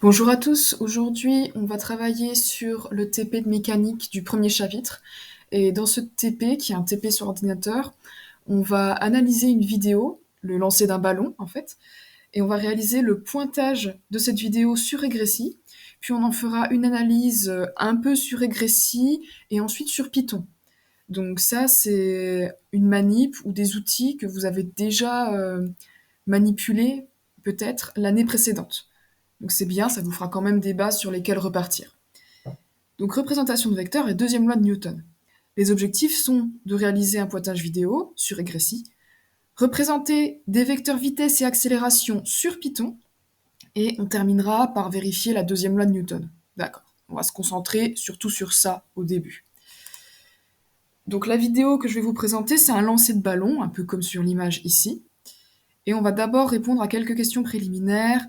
Bonjour à tous, aujourd'hui on va travailler sur le TP de mécanique du premier chapitre. Et dans ce TP, qui est un TP sur ordinateur, on va analyser une vidéo, le lancer d'un ballon en fait, et on va réaliser le pointage de cette vidéo sur Regressi, puis on en fera une analyse un peu sur Regressi et ensuite sur Python. Donc ça c'est une manip ou des outils que vous avez déjà manipulés peut-être l'année précédente. Donc c'est bien, ça vous fera quand même des bases sur lesquelles repartir. Donc représentation de vecteurs et deuxième loi de Newton. Les objectifs sont de réaliser un pointage vidéo sur Regressi, représenter des vecteurs vitesse et accélération sur Python, et on terminera par vérifier la deuxième loi de Newton. D'accord, on va se concentrer surtout sur ça au début. Donc la vidéo que je vais vous présenter, c'est un lancer de ballon, un peu comme sur l'image ici. Et on va d'abord répondre à quelques questions préliminaires.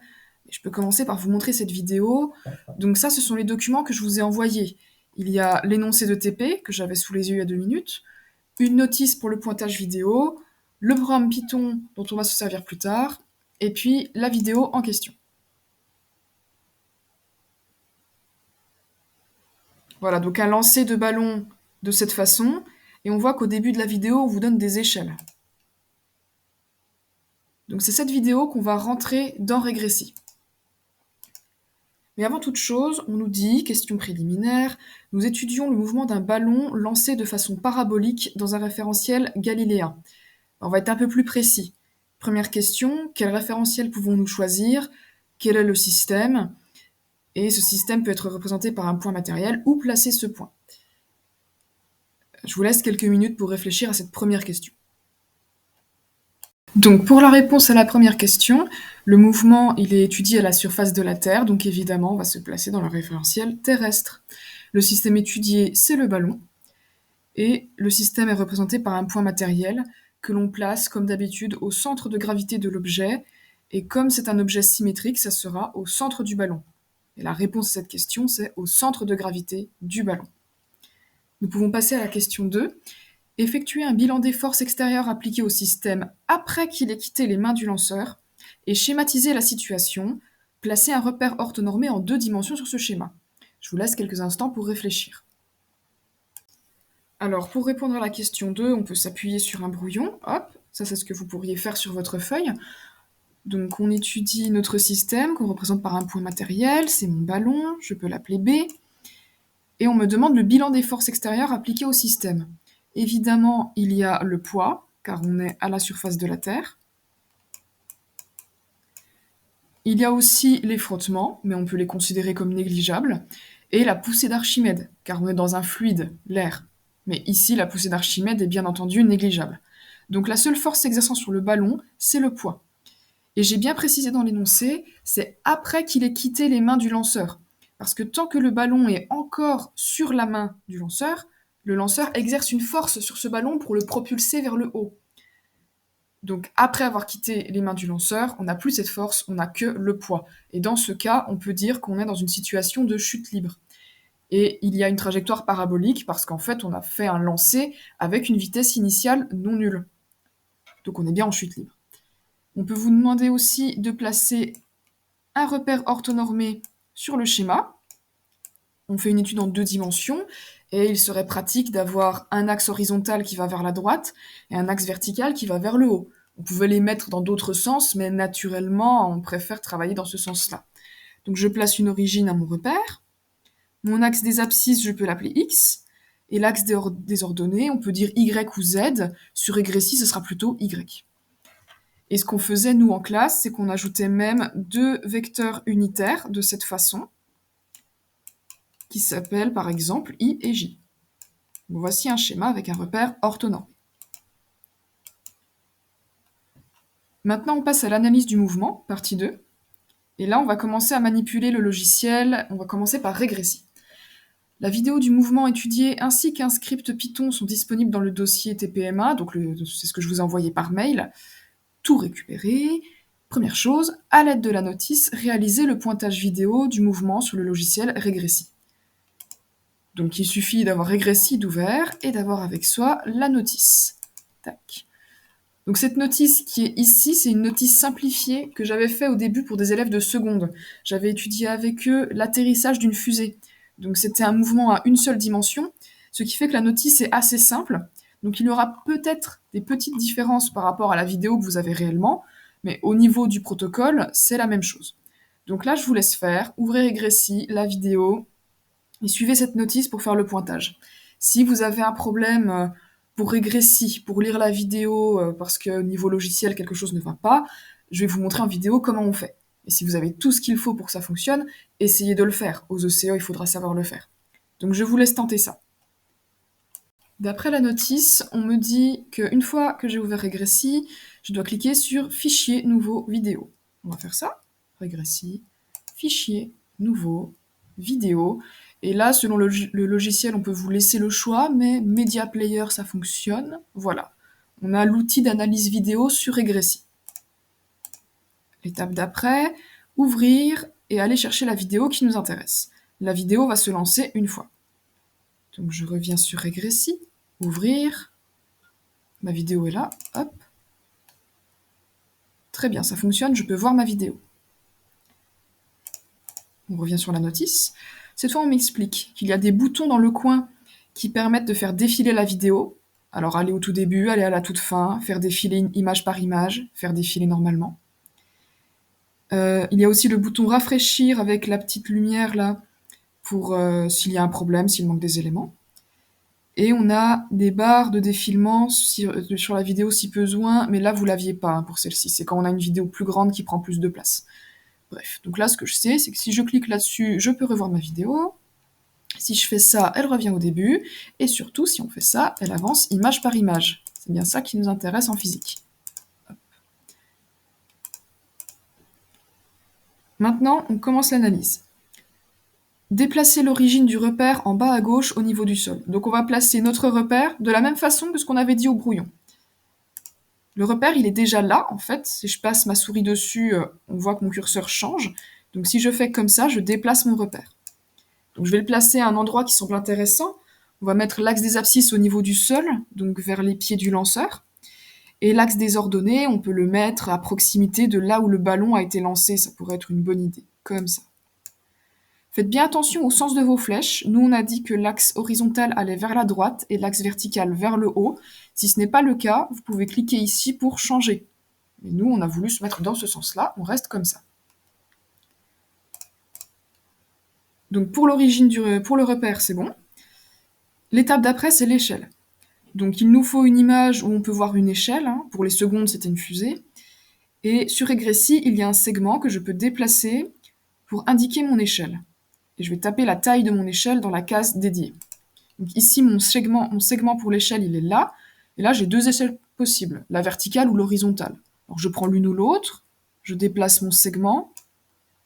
Je peux commencer par vous montrer cette vidéo. Donc ça, ce sont les documents que je vous ai envoyés. Il y a l'énoncé de TP, que j'avais sous les yeux il y a 2 minutes, une notice pour le pointage vidéo, le programme Python dont on va se servir plus tard, et puis la vidéo en question. Voilà, donc un lancer de ballon de cette façon, et on voit qu'au début de la vidéo, on vous donne des échelles. Donc c'est cette vidéo qu'on va rentrer dans Regressi. Mais avant toute chose, on nous dit, question préliminaire, nous étudions le mouvement d'un ballon lancé de façon parabolique dans un référentiel galiléen. On va être un peu plus précis. Première question, quel référentiel pouvons-nous choisir? Quel est le système? Et ce système peut être représenté par un point matériel. Où placer ce point? Je vous laisse quelques minutes pour réfléchir à cette première question. Donc pour la réponse à la première question, le mouvement il est étudié à la surface de la Terre, donc évidemment on va se placer dans le référentiel terrestre. Le système étudié c'est le ballon, et le système est représenté par un point matériel que l'on place comme d'habitude au centre de gravité de l'objet, et comme c'est un objet symétrique, ça sera au centre du ballon. Et la réponse à cette question c'est au centre de gravité du ballon. Nous pouvons passer à la question 2. Effectuer un bilan des forces extérieures appliquées au système après qu'il ait quitté les mains du lanceur et schématiser la situation, placer un repère orthonormé en 2 dimensions sur ce schéma. Je vous laisse quelques instants pour réfléchir. Alors, pour répondre à la question 2, on peut s'appuyer sur un brouillon. Hop, ça c'est ce que vous pourriez faire sur votre feuille. Donc on étudie notre système qu'on représente par un point matériel, c'est mon ballon, je peux l'appeler B. Et on me demande le bilan des forces extérieures appliquées au système. Évidemment, il y a le poids, car on est à la surface de la Terre. Il y a aussi les frottements, mais on peut les considérer comme négligeables. Et la poussée d'Archimède, car on est dans un fluide, l'air. Mais ici, la poussée d'Archimède est bien entendu négligeable. Donc la seule force s'exerçant sur le ballon, c'est le poids. Et j'ai bien précisé dans l'énoncé, c'est après qu'il ait quitté les mains du lanceur. Parce que tant que le ballon est encore sur la main du lanceur, le lanceur exerce une force sur ce ballon pour le propulser vers le haut. Donc après avoir quitté les mains du lanceur, on n'a plus cette force, on n'a que le poids. Et dans ce cas, on peut dire qu'on est dans une situation de chute libre. Et il y a une trajectoire parabolique parce qu'en fait, on a fait un lancer avec une vitesse initiale non nulle. Donc on est bien en chute libre. On peut vous demander aussi de placer un repère orthonormé sur le schéma. On fait une étude en 2 dimensions, et il serait pratique d'avoir un axe horizontal qui va vers la droite et un axe vertical qui va vers le haut. On pouvait les mettre dans d'autres sens, mais naturellement, on préfère travailler dans ce sens-là. Donc je place une origine à mon repère. Mon axe des abscisses, je peux l'appeler X. Et l'axe des ordonnées, on peut dire Y ou Z. Sur Regressi, ce sera plutôt Y. Et ce qu'on faisait, nous, en classe, c'est qu'on ajoutait même 2 vecteurs unitaires de cette façon, qui s'appellent par exemple I et J. Voici un schéma avec un repère orthonormé. Maintenant, on passe à l'analyse du mouvement, partie 2. Et là, on va commencer à manipuler le logiciel. On va commencer par Regressi. La vidéo du mouvement étudié ainsi qu'un script Python sont disponibles dans le dossier TPMA, donc c'est ce que je vous ai envoyé par mail. Tout récupéré. Première chose, à l'aide de la notice, réaliser le pointage vidéo du mouvement sur le logiciel Regressi. Donc il suffit d'avoir Regressi d'ouvert et d'avoir avec soi la notice. Tac. Donc cette notice qui est ici, c'est une notice simplifiée que j'avais fait au début pour des élèves de seconde. J'avais étudié avec eux l'atterrissage d'une fusée. Donc c'était un mouvement à une seule dimension, ce qui fait que la notice est assez simple. Donc il y aura peut-être des petites différences par rapport à la vidéo que vous avez réellement, mais au niveau du protocole, c'est la même chose. Donc là, je vous laisse faire, ouvrez Regressi, la vidéo, et suivez cette notice pour faire le pointage. Si vous avez un problème pour Regressi, pour lire la vidéo, parce que niveau logiciel quelque chose ne va pas, je vais vous montrer en vidéo comment on fait. Et si vous avez tout ce qu'il faut pour que ça fonctionne, essayez de le faire. Aux ECE, il faudra savoir le faire. Donc je vous laisse tenter ça. D'après la notice, on me dit qu'une fois que j'ai ouvert Regressi, je dois cliquer sur Fichier, Nouveau, Vidéo. On va faire ça. Regressi, Fichier, Nouveau, Vidéo. Et là, selon le logiciel, on peut vous laisser le choix, mais Media Player, ça fonctionne. Voilà. On a l'outil d'analyse vidéo sur Regressi. L'étape d'après, ouvrir et aller chercher la vidéo qui nous intéresse. La vidéo va se lancer une fois. Donc je reviens sur Regressi, ouvrir. Ma vidéo est là, hop. Très bien, ça fonctionne, je peux voir ma vidéo. On revient sur la notice. Cette fois, on m'explique qu'il y a des boutons dans le coin qui permettent de faire défiler la vidéo. Alors, aller au tout début, aller à la toute fin, faire défiler image par image, faire défiler normalement. Il y a aussi le bouton rafraîchir avec la petite lumière là, pour s'il y a un problème, s'il manque des éléments. Et on a des barres de défilement sur la vidéo si besoin, mais là, vous l'aviez pas pour celle-ci. C'est quand on a une vidéo plus grande qui prend plus de place. Bref, donc là, ce que je sais, c'est que si je clique là-dessus, je peux revoir ma vidéo. Si je fais ça, elle revient au début. Et surtout, si on fait ça, elle avance image par image. C'est bien ça qui nous intéresse en physique. Hop. Maintenant, on commence l'analyse. Déplacer l'origine du repère en bas à gauche au niveau du sol. Donc on va placer notre repère de la même façon que ce qu'on avait dit au brouillon. Le repère, il est déjà là, en fait. Si je passe ma souris dessus, on voit que mon curseur change. Donc si je fais comme ça, je déplace mon repère. Donc je vais le placer à un endroit qui semble intéressant. On va mettre l'axe des abscisses au niveau du sol, donc vers les pieds du lanceur. Et l'axe des ordonnées, on peut le mettre à proximité de là où le ballon a été lancé. Ça pourrait être une bonne idée, comme ça. Faites bien attention au sens de vos flèches. Nous, on a dit que l'axe horizontal allait vers la droite et l'axe vertical vers le haut. Si ce n'est pas le cas, vous pouvez cliquer ici pour changer. Mais nous, on a voulu se mettre dans ce sens-là, on reste comme ça. Donc pour l'origine pour le repère, c'est bon. L'étape d'après, c'est l'échelle. Donc il nous faut une image où on peut voir une échelle. Pour les secondes, c'était une fusée. Et sur Regressi, il y a un segment que je peux déplacer pour indiquer mon échelle. Et je vais taper la taille de mon échelle dans la case dédiée. Donc ici, mon segment pour l'échelle, il est là. Et là, j'ai deux échelles possibles, la verticale ou l'horizontale. Donc je prends l'une ou l'autre, je déplace mon segment.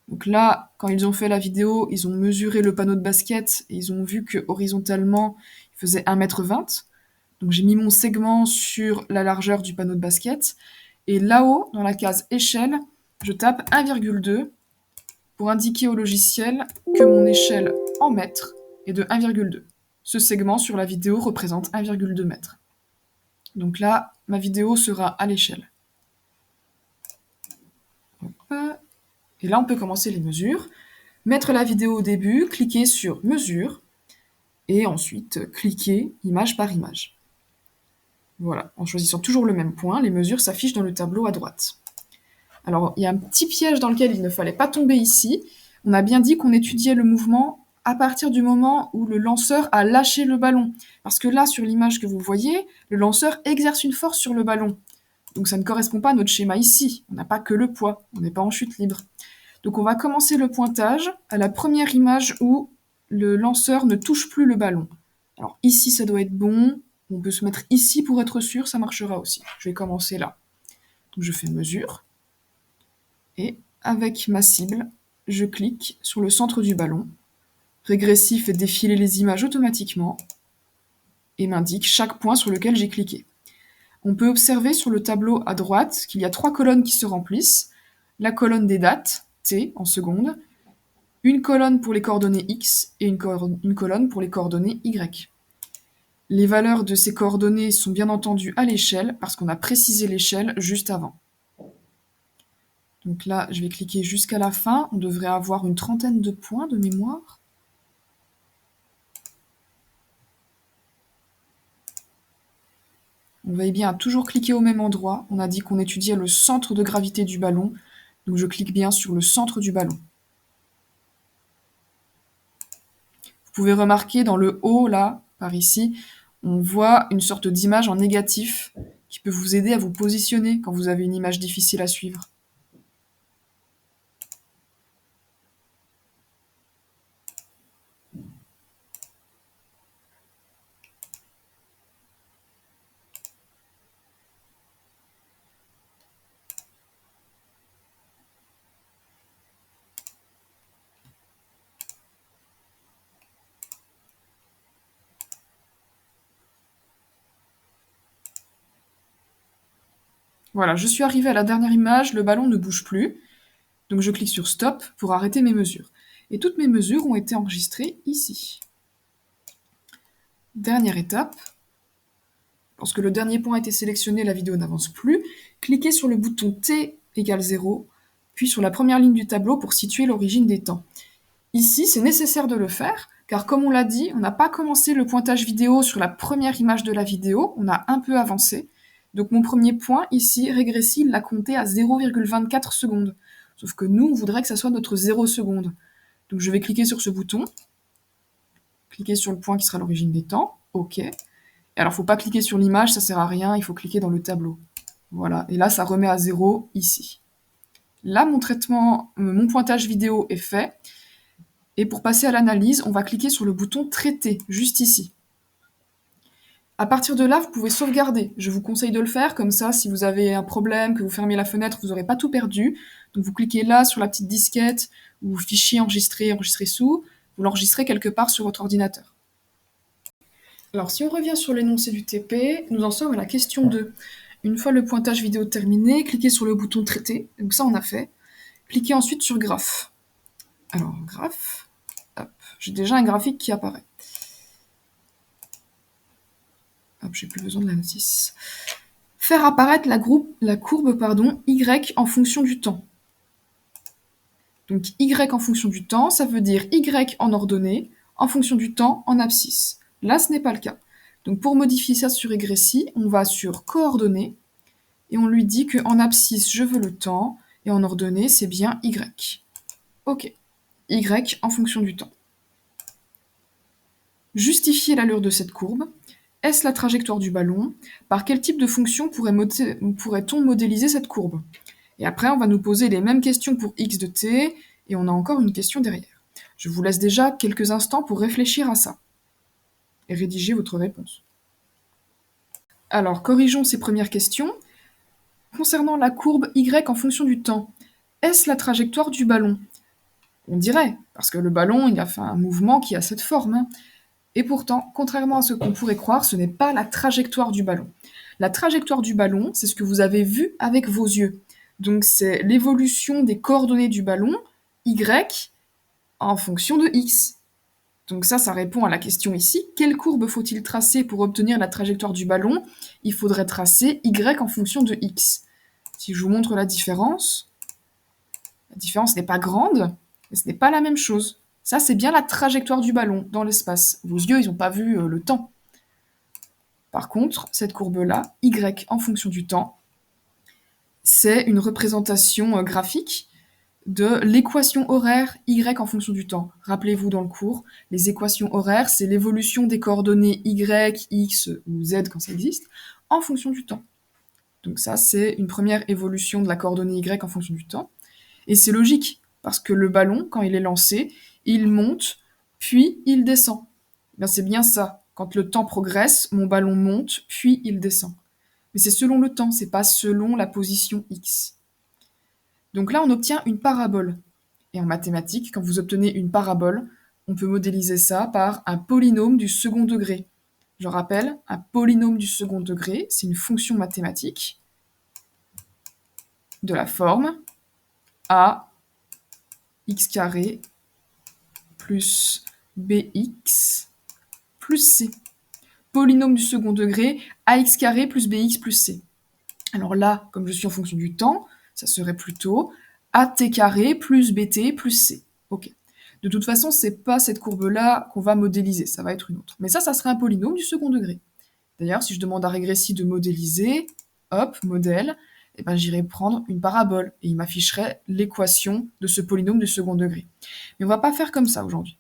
Donc là, quand ils ont fait la vidéo, ils ont mesuré le panneau de basket et ils ont vu que horizontalement, il faisait 1,20 m. Donc j'ai mis mon segment sur la largeur du panneau de basket. Et là-haut, dans la case échelle, je tape 1,2 pour indiquer au logiciel que mon échelle en mètres est de 1,2. Ce segment sur la vidéo représente 1,2 m. Donc là, ma vidéo sera à l'échelle. Et là, on peut commencer les mesures. Mettre la vidéo au début, cliquer sur Mesure, et ensuite cliquer image par image. Voilà, en choisissant toujours le même point, les mesures s'affichent dans le tableau à droite. Alors, il y a un petit piège dans lequel il ne fallait pas tomber ici. On a bien dit qu'on étudiait le mouvement à partir du moment où le lanceur a lâché le ballon. Parce que là, sur l'image que vous voyez, le lanceur exerce une force sur le ballon. Donc ça ne correspond pas à notre schéma ici. On n'a pas que le poids, on n'est pas en chute libre. Donc on va commencer le pointage à la première image où le lanceur ne touche plus le ballon. Alors ici, ça doit être bon. On peut se mettre ici pour être sûr, ça marchera aussi. Je vais commencer là. Donc je fais mesure. Et avec ma cible, je clique sur le centre du ballon. Regressi fait défiler les images automatiquement et m'indique chaque point sur lequel j'ai cliqué. On peut observer sur le tableau à droite qu'il y a 3 colonnes qui se remplissent. La colonne des dates, T en secondes, une colonne pour les coordonnées X et une colonne pour les coordonnées Y. Les valeurs de ces coordonnées sont bien entendu à l'échelle, parce qu'on a précisé l'échelle juste avant. Donc là, je vais cliquer jusqu'à la fin. On devrait avoir une trentaine de points de mémoire. On veille bien à toujours cliquer au même endroit. On a dit qu'on étudiait le centre de gravité du ballon, donc je clique bien sur le centre du ballon. Vous pouvez remarquer dans le haut, là, par ici, on voit une sorte d'image en négatif qui peut vous aider à vous positionner quand vous avez une image difficile à suivre. Voilà, je suis arrivée à la dernière image, le ballon ne bouge plus, donc je clique sur Stop pour arrêter mes mesures. Et toutes mes mesures ont été enregistrées ici. Dernière étape, lorsque le dernier point a été sélectionné, la vidéo n'avance plus, cliquez sur le bouton T égale 0, puis sur la première ligne du tableau pour situer l'origine des temps. Ici, c'est nécessaire de le faire, car comme on l'a dit, on n'a pas commencé le pointage vidéo sur la première image de la vidéo, on a un peu avancé. Donc mon premier point, ici, Régressi, il l'a compté à 0,24 secondes. Sauf que nous, on voudrait que ça soit notre 0 seconde. Donc je vais cliquer sur ce bouton, cliquer sur le point qui sera l'origine des temps, OK. Et alors, faut pas cliquer sur l'image, ça sert à rien, il faut cliquer dans le tableau. Voilà, et là, ça remet à 0 ici. Là, mon pointage vidéo est fait. Et pour passer à l'analyse, on va cliquer sur le bouton Traiter, juste ici. À partir de là, vous pouvez sauvegarder. Je vous conseille de le faire, comme ça, si vous avez un problème, que vous fermez la fenêtre, vous n'aurez pas tout perdu. Donc vous cliquez là sur la petite disquette, ou fichier enregistré, enregistré sous, vous l'enregistrez quelque part sur votre ordinateur. Alors si on revient sur l'énoncé du TP, nous en sommes à la question 2. Une fois le pointage vidéo terminé, cliquez sur le bouton Traiter, donc ça on a fait. Cliquez ensuite sur Graphe. Alors, Graphe, hop, j'ai déjà un graphique qui apparaît. Hop, j'ai plus besoin de la notice. Faire apparaître la courbe Y en fonction du temps. Donc Y en fonction du temps, ça veut dire Y en ordonnée, en fonction du temps en abscisse. Là, ce n'est pas le cas. Donc pour modifier ça sur Régressi, on va sur coordonnées, et on lui dit qu'en abscisse, je veux le temps, et en ordonnée, c'est bien Y. OK. Y en fonction du temps. Justifier l'allure de cette courbe. Est-ce la trajectoire du ballon? Par quel type de fonction pourrait-on modéliser cette courbe? Et après, on va nous poser les mêmes questions pour x de t, et on a encore une question derrière. Je vous laisse déjà quelques instants pour réfléchir à ça, et rédiger votre réponse. Alors, corrigeons ces premières questions. Concernant la courbe y en fonction du temps, est-ce la trajectoire du ballon? On dirait, parce que le ballon, il a fait un mouvement qui a cette forme, hein. Et pourtant, contrairement à ce qu'on pourrait croire, ce n'est pas la trajectoire du ballon. La trajectoire du ballon, c'est ce que vous avez vu avec vos yeux. Donc c'est l'évolution des coordonnées du ballon, y, en fonction de x. Donc ça répond à la question ici. Quelle courbe faut-il tracer pour obtenir la trajectoire du ballon? Il faudrait tracer y en fonction de x. Si je vous montre la différence n'est pas grande, mais ce n'est pas la même chose. Ça, c'est bien la trajectoire du ballon dans l'espace. Vos yeux, ils n'ont pas vu le temps. Par contre, cette courbe-là, y en fonction du temps, c'est une représentation graphique de l'équation horaire y en fonction du temps. Rappelez-vous dans le cours, les équations horaires, c'est l'évolution des coordonnées y, x ou z quand ça existe, en fonction du temps. Donc ça, c'est une première évolution de la coordonnée y en fonction du temps. Et c'est logique, parce que le ballon, quand il est lancé, il monte, puis il descend. Ben, c'est bien ça. Quand le temps progresse, mon ballon monte, puis il descend. Mais c'est selon le temps, c'est pas selon la position x. Donc là, on obtient une parabole. Et en mathématiques, quand vous obtenez une parabole, on peut modéliser ça par un polynôme du second degré. Je rappelle, un polynôme du second degré, c'est une fonction mathématique de la forme a x carré plus bx plus c. polynôme du second degré, ax carré plus bx plus c. Alors là, comme je suis en fonction du temps, ça serait plutôt at carré plus bt plus c. Ok. De toute façon, c'est pas cette courbe-là qu'on va modéliser, ça va être une autre. Mais ça serait un polynôme du second degré. D'ailleurs, si je demande à Régressi de modéliser, hop, modèle, eh ben, j'irai prendre une parabole et il m'afficherait l'équation de ce polynôme du second degré. Mais on va pas faire comme ça aujourd'hui.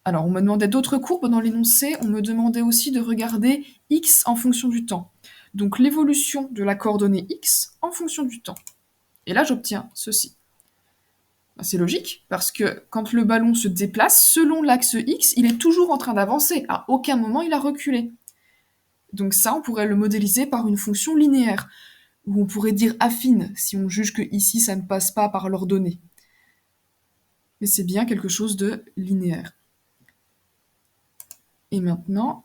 Alors, on me demandait d'autres courbes dans l'énoncé, on me demandait aussi de regarder x en fonction du temps. Donc l'évolution de la coordonnée x en fonction du temps. Et là, j'obtiens ceci. Ben, c'est logique, parce que quand le ballon se déplace, selon l'axe x, il est toujours en train d'avancer. À aucun moment, il a reculé. Donc ça, on pourrait le modéliser par une fonction linéaire, ou on pourrait dire affine, si on juge que ici, ça ne passe pas par l'ordonnée. Mais c'est bien quelque chose de linéaire. Et maintenant,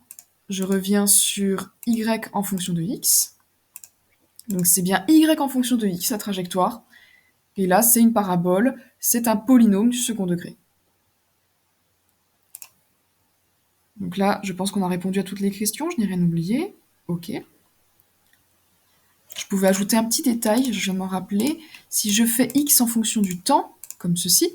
je reviens sur y en fonction de x. Donc c'est bien y en fonction de x, la trajectoire. Et là, c'est une parabole, c'est un polynôme du second degré. Donc là, je pense qu'on a répondu à toutes les questions, je n'ai rien oublié. Ok. Je pouvais ajouter un petit détail, je viens de m'en rappeler. Si je fais x en fonction du temps, comme ceci,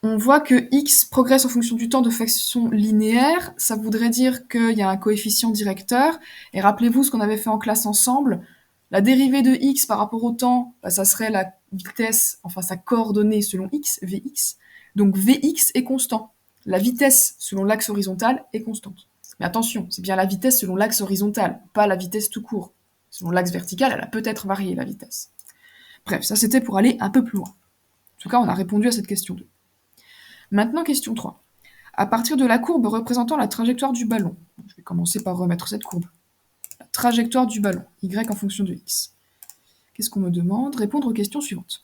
on voit que x progresse en fonction du temps de façon linéaire. Ça voudrait dire qu'il y a un coefficient directeur. Et rappelez-vous ce qu'on avait fait en classe ensemble. La dérivée de x par rapport au temps, bah, ça serait la vitesse, enfin sa coordonnée selon x, vx. Donc vx est constant. La vitesse selon l'axe horizontal est constante. Mais attention, c'est bien la vitesse selon l'axe horizontal, pas la vitesse tout court. Selon l'axe vertical, elle a peut-être varié la vitesse. Bref, ça c'était pour aller un peu plus loin. En tout cas, on a répondu à cette question 2. Maintenant, question 3. À partir de la courbe représentant la trajectoire du ballon, je vais commencer par remettre cette courbe. La trajectoire du ballon, y en fonction de x. Qu'est-ce qu'on me demande? Répondre aux questions suivantes.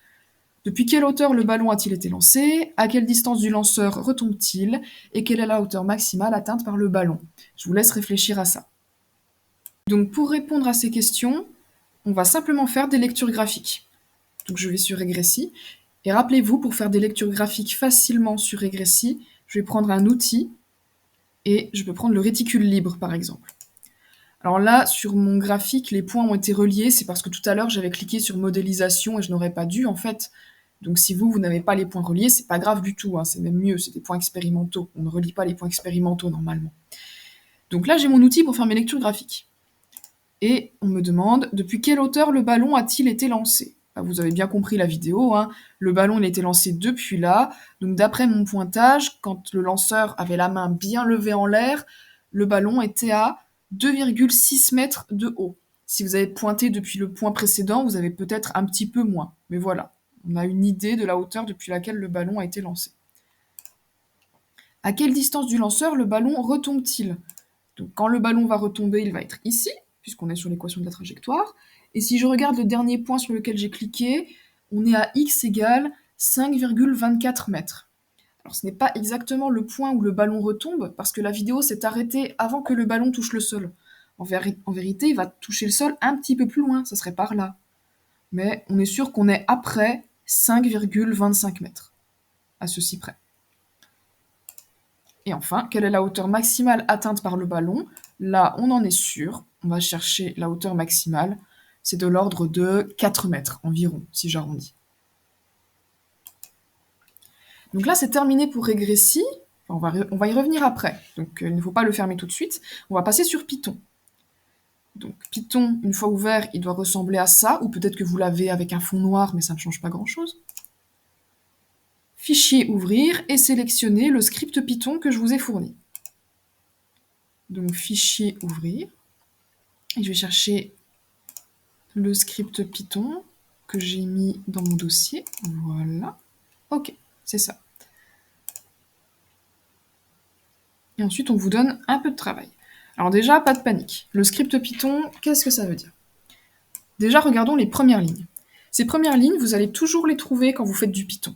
Depuis quelle hauteur le ballon a-t-il été lancé? À quelle distance du lanceur retombe-t-il? Et quelle est la hauteur maximale atteinte par le ballon? Je vous laisse réfléchir à ça. Donc pour répondre à ces questions, on va simplement faire des lectures graphiques. Donc je vais sur Régressi. Et rappelez-vous, pour faire des lectures graphiques facilement sur Régressi, je vais prendre un outil et je peux prendre le réticule libre, par exemple. Alors là, sur mon graphique, les points ont été reliés, c'est parce que tout à l'heure, j'avais cliqué sur modélisation et je n'aurais pas dû, en fait. Donc si vous n'avez pas les points reliés, c'est pas grave du tout, hein, c'est même mieux, c'est des points expérimentaux. On ne relie pas les points expérimentaux, normalement. Donc là, j'ai mon outil pour faire mes lectures graphiques. Et on me demande, depuis quelle hauteur le ballon a-t-il été lancé? Vous avez bien compris la vidéo, hein. Le ballon il a été lancé depuis là, donc d'après mon pointage, quand le lanceur avait la main bien levée en l'air, le ballon était à 2,6 mètres de haut. Si vous avez pointé depuis le point précédent, vous avez peut-être un petit peu moins, mais voilà, on a une idée de la hauteur depuis laquelle le ballon a été lancé. À quelle distance du lanceur le ballon retombe-t-il? Donc quand le ballon va retomber, il va être ici, puisqu'on est sur l'équation de la trajectoire. Et si je regarde le dernier point sur lequel j'ai cliqué, on est à x égale 5,24 mètres. Alors ce n'est pas exactement le point où le ballon retombe, parce que la vidéo s'est arrêtée avant que le ballon touche le sol. En vérité, il va toucher le sol un petit peu plus loin, ça serait par là. Mais on est sûr qu'on est après 5,25 mètres, à ceci près. Et enfin, quelle est la hauteur maximale atteinte par le ballon? Là, on en est sûr. On va chercher la hauteur maximale. C'est de l'ordre de 4 mètres environ, si j'arrondis. Donc là, c'est terminé pour Régressi. On va y revenir après. Donc il ne faut pas le fermer tout de suite. On va passer sur Python. Donc Python, une fois ouvert, il doit ressembler à ça, ou peut-être que vous l'avez avec un fond noir, mais ça ne change pas grand-chose. Fichier ouvrir et sélectionner le script Python que je vous ai fourni. Donc fichier ouvrir. Et je vais chercher le script Python que j'ai mis dans mon dossier. Voilà. Ok, c'est ça. Et ensuite, on vous donne un peu de travail. Alors déjà, pas de panique. Le script Python, qu'est-ce que ça veut dire? Déjà, regardons les premières lignes. Ces premières lignes, vous allez toujours les trouver quand vous faites du Python.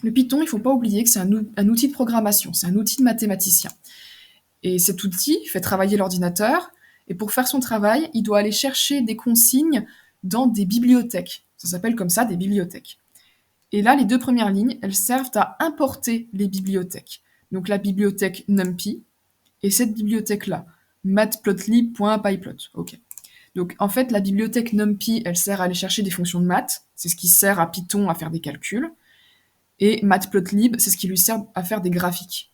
Le Python, il ne faut pas oublier que c'est un outil de programmation, c'est un outil de mathématicien. Et cet outil fait travailler l'ordinateur, et pour faire son travail, il doit aller chercher des consignes dans des bibliothèques. Ça s'appelle comme ça, des bibliothèques. Et là, les deux premières lignes, elles servent à importer les bibliothèques. Donc la bibliothèque NumPy et cette bibliothèque-là, matplotlib.pyplot. Ok. Donc en fait, la bibliothèque NumPy, elle sert à aller chercher des fonctions de maths, c'est ce qui sert à Python à faire des calculs, et matplotlib, c'est ce qui lui sert à faire des graphiques.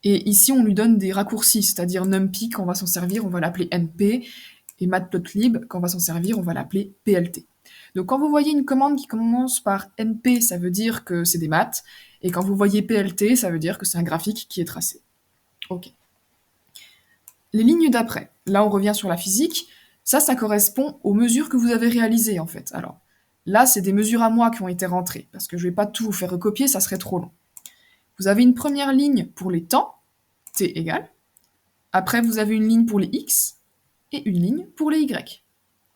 Et ici, on lui donne des raccourcis, c'est-à-dire NumPy, quand on va s'en servir, on va l'appeler NP, et matplotlib, quand on va s'en servir, on va l'appeler PLT. Donc quand vous voyez une commande qui commence par NP, ça veut dire que c'est des maths, et quand vous voyez PLT, ça veut dire que c'est un graphique qui est tracé. Ok. Les lignes d'après, là on revient sur la physique, ça correspond aux mesures que vous avez réalisées en fait. Alors là, c'est des mesures à moi qui ont été rentrées, parce que je ne vais pas tout vous faire recopier, ça serait trop long. Vous avez une première ligne pour les temps, t égale. Après, vous avez une ligne pour les x et une ligne pour les y.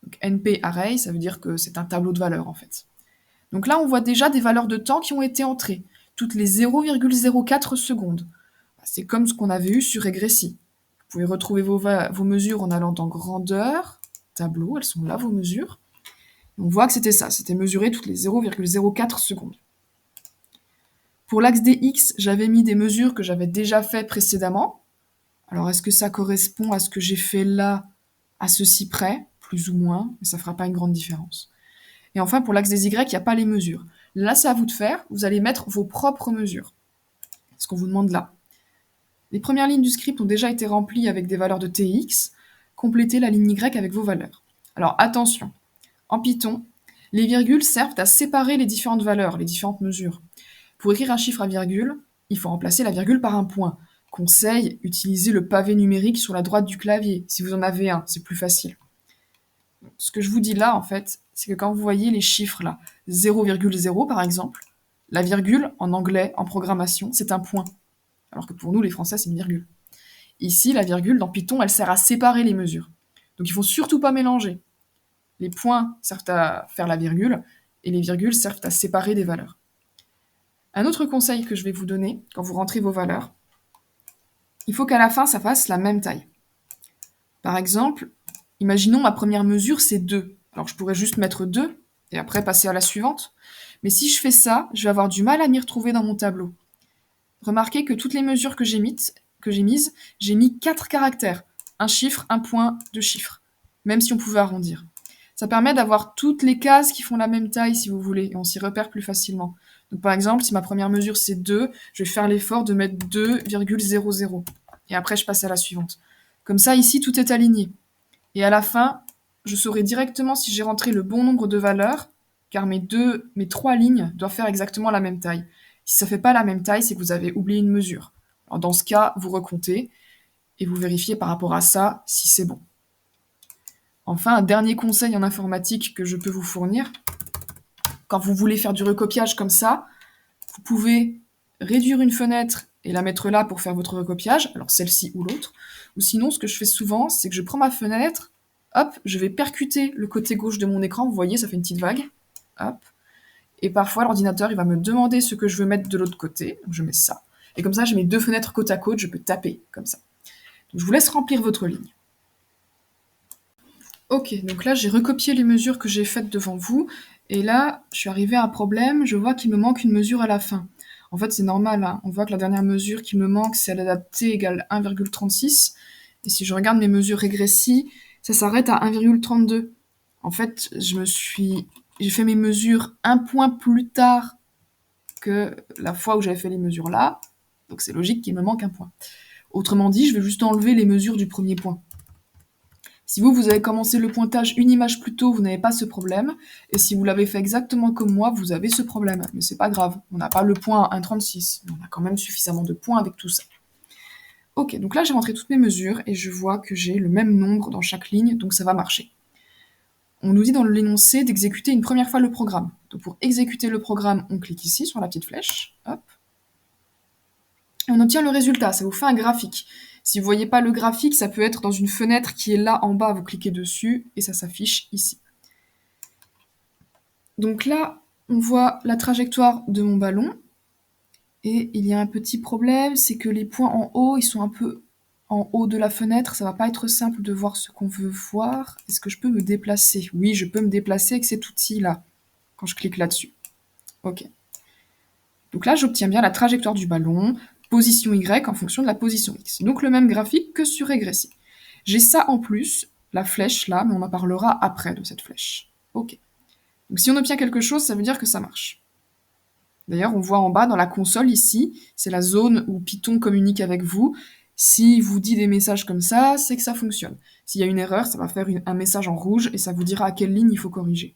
Donc NP array, ça veut dire que c'est un tableau de valeurs en fait. Donc là, on voit déjà des valeurs de temps qui ont été entrées, toutes les 0,04 secondes. C'est comme ce qu'on avait eu sur Regressi. Vous pouvez retrouver vos mesures en allant dans grandeur, tableau, elles sont là vos mesures. On voit que c'était ça, c'était mesuré toutes les 0,04 secondes. Pour l'axe des X, j'avais mis des mesures que j'avais déjà fait précédemment. Alors est-ce que ça correspond à ce que j'ai fait là, à ceci près, plus ou moins, mais ça ne fera pas une grande différence. Et enfin, pour l'axe des Y, il n'y a pas les mesures. Là, c'est à vous de faire, vous allez mettre vos propres mesures. Ce qu'on vous demande là. Les premières lignes du script ont déjà été remplies avec des valeurs de tx, complétez la ligne y avec vos valeurs. Alors attention, en Python, les virgules servent à séparer les différentes valeurs, les différentes mesures. Pour écrire un chiffre à virgule, il faut remplacer la virgule par un point. Conseil, utilisez le pavé numérique sur la droite du clavier, si vous en avez un, c'est plus facile. Ce que je vous dis là, en fait, c'est que quand vous voyez les chiffres là, 0,0 par exemple, la virgule, en anglais, en programmation, c'est un point. Alors que pour nous, les Français, c'est une virgule. Ici, la virgule, dans Python, elle sert à séparer les mesures. Donc il ne faut surtout pas mélanger. Les points servent à faire la virgule, et les virgules servent à séparer des valeurs. Un autre conseil que je vais vous donner, quand vous rentrez vos valeurs, il faut qu'à la fin, ça fasse la même taille. Par exemple, imaginons ma première mesure, c'est 2. Alors je pourrais juste mettre 2, et après passer à la suivante. Mais si je fais ça, je vais avoir du mal à m'y retrouver dans mon tableau. Remarquez que toutes les mesures que j'ai mises, j'ai mis 4 caractères. Un chiffre, un point, 2 chiffres. Même si on pouvait arrondir. Ça permet d'avoir toutes les cases qui font la même taille, si vous voulez, et on s'y repère plus facilement. Donc par exemple, si ma première mesure c'est 2, je vais faire l'effort de mettre 2,00. Et après, je passe à la suivante. Comme ça, ici, tout est aligné. Et à la fin, je saurai directement si j'ai rentré le bon nombre de valeurs, car mes 3 lignes doivent faire exactement la même taille. Si ça ne fait pas la même taille, c'est que vous avez oublié une mesure. Alors dans ce cas, vous recomptez et vous vérifiez par rapport à ça si c'est bon. Enfin, un dernier conseil en informatique que je peux vous fournir, quand vous voulez faire du recopiage comme ça, vous pouvez réduire une fenêtre et la mettre là pour faire votre recopiage, alors celle-ci ou l'autre. Ou sinon, ce que je fais souvent, c'est que je prends ma fenêtre, hop, je vais percuter le côté gauche de mon écran, vous voyez, ça fait une petite vague, hop. Et parfois, l'ordinateur, il va me demander ce que je veux mettre de l'autre côté, donc je mets ça. Et comme ça, j'ai mes 2 fenêtres côte à côte, je peux taper, comme ça. Donc je vous laisse remplir votre ligne. Ok, donc là, j'ai recopié les mesures que j'ai faites devant vous, et là, je suis arrivée à un problème, je vois qu'il me manque une mesure à la fin. En fait, c'est normal, hein. On voit que la dernière mesure qui me manque, c'est la date t égale 1,36, et si je regarde mes mesures régressies, ça s'arrête à 1,32. En fait, j'ai fait mes mesures un point plus tard que la fois où j'avais fait les mesures là, donc c'est logique qu'il me manque un point. Autrement dit, je vais juste enlever les mesures du premier point. Si vous avez commencé le pointage une image plus tôt, vous n'avez pas ce problème. Et si vous l'avez fait exactement comme moi, vous avez ce problème. Mais c'est pas grave, on n'a pas le point à 1,36. Mais on a quand même suffisamment de points avec tout ça. Ok, donc là j'ai rentré toutes mes mesures et je vois que j'ai le même nombre dans chaque ligne, donc ça va marcher. On nous dit dans l'énoncé d'exécuter une première fois le programme. Donc pour exécuter le programme, on clique ici sur la petite flèche, hop. Et on obtient le résultat, ça vous fait un graphique. Si vous voyez pas le graphique, ça peut être dans une fenêtre qui est là en bas, vous cliquez dessus et ça s'affiche ici. Donc là, on voit la trajectoire de mon ballon et il y a un petit problème, c'est que les points en haut, ils sont un peu en haut de la fenêtre, ça va pas être simple de voir ce qu'on veut voir. Est-ce que je peux me déplacer? Oui, je peux me déplacer avec cet outil-là, quand je clique là-dessus. Ok. Donc là, j'obtiens bien la trajectoire du ballon, position Y en fonction de la position X. Donc le même graphique que sur Régressi. J'ai ça en plus, la flèche là, mais on en parlera après de cette flèche. Ok. Donc si on obtient quelque chose, ça veut dire que ça marche. D'ailleurs, on voit en bas dans la console ici, c'est la zone où Python communique avec vous. S'il vous dit des messages comme ça, c'est que ça fonctionne. S'il y a une erreur, ça va faire un message en rouge et ça vous dira à quelle ligne il faut corriger.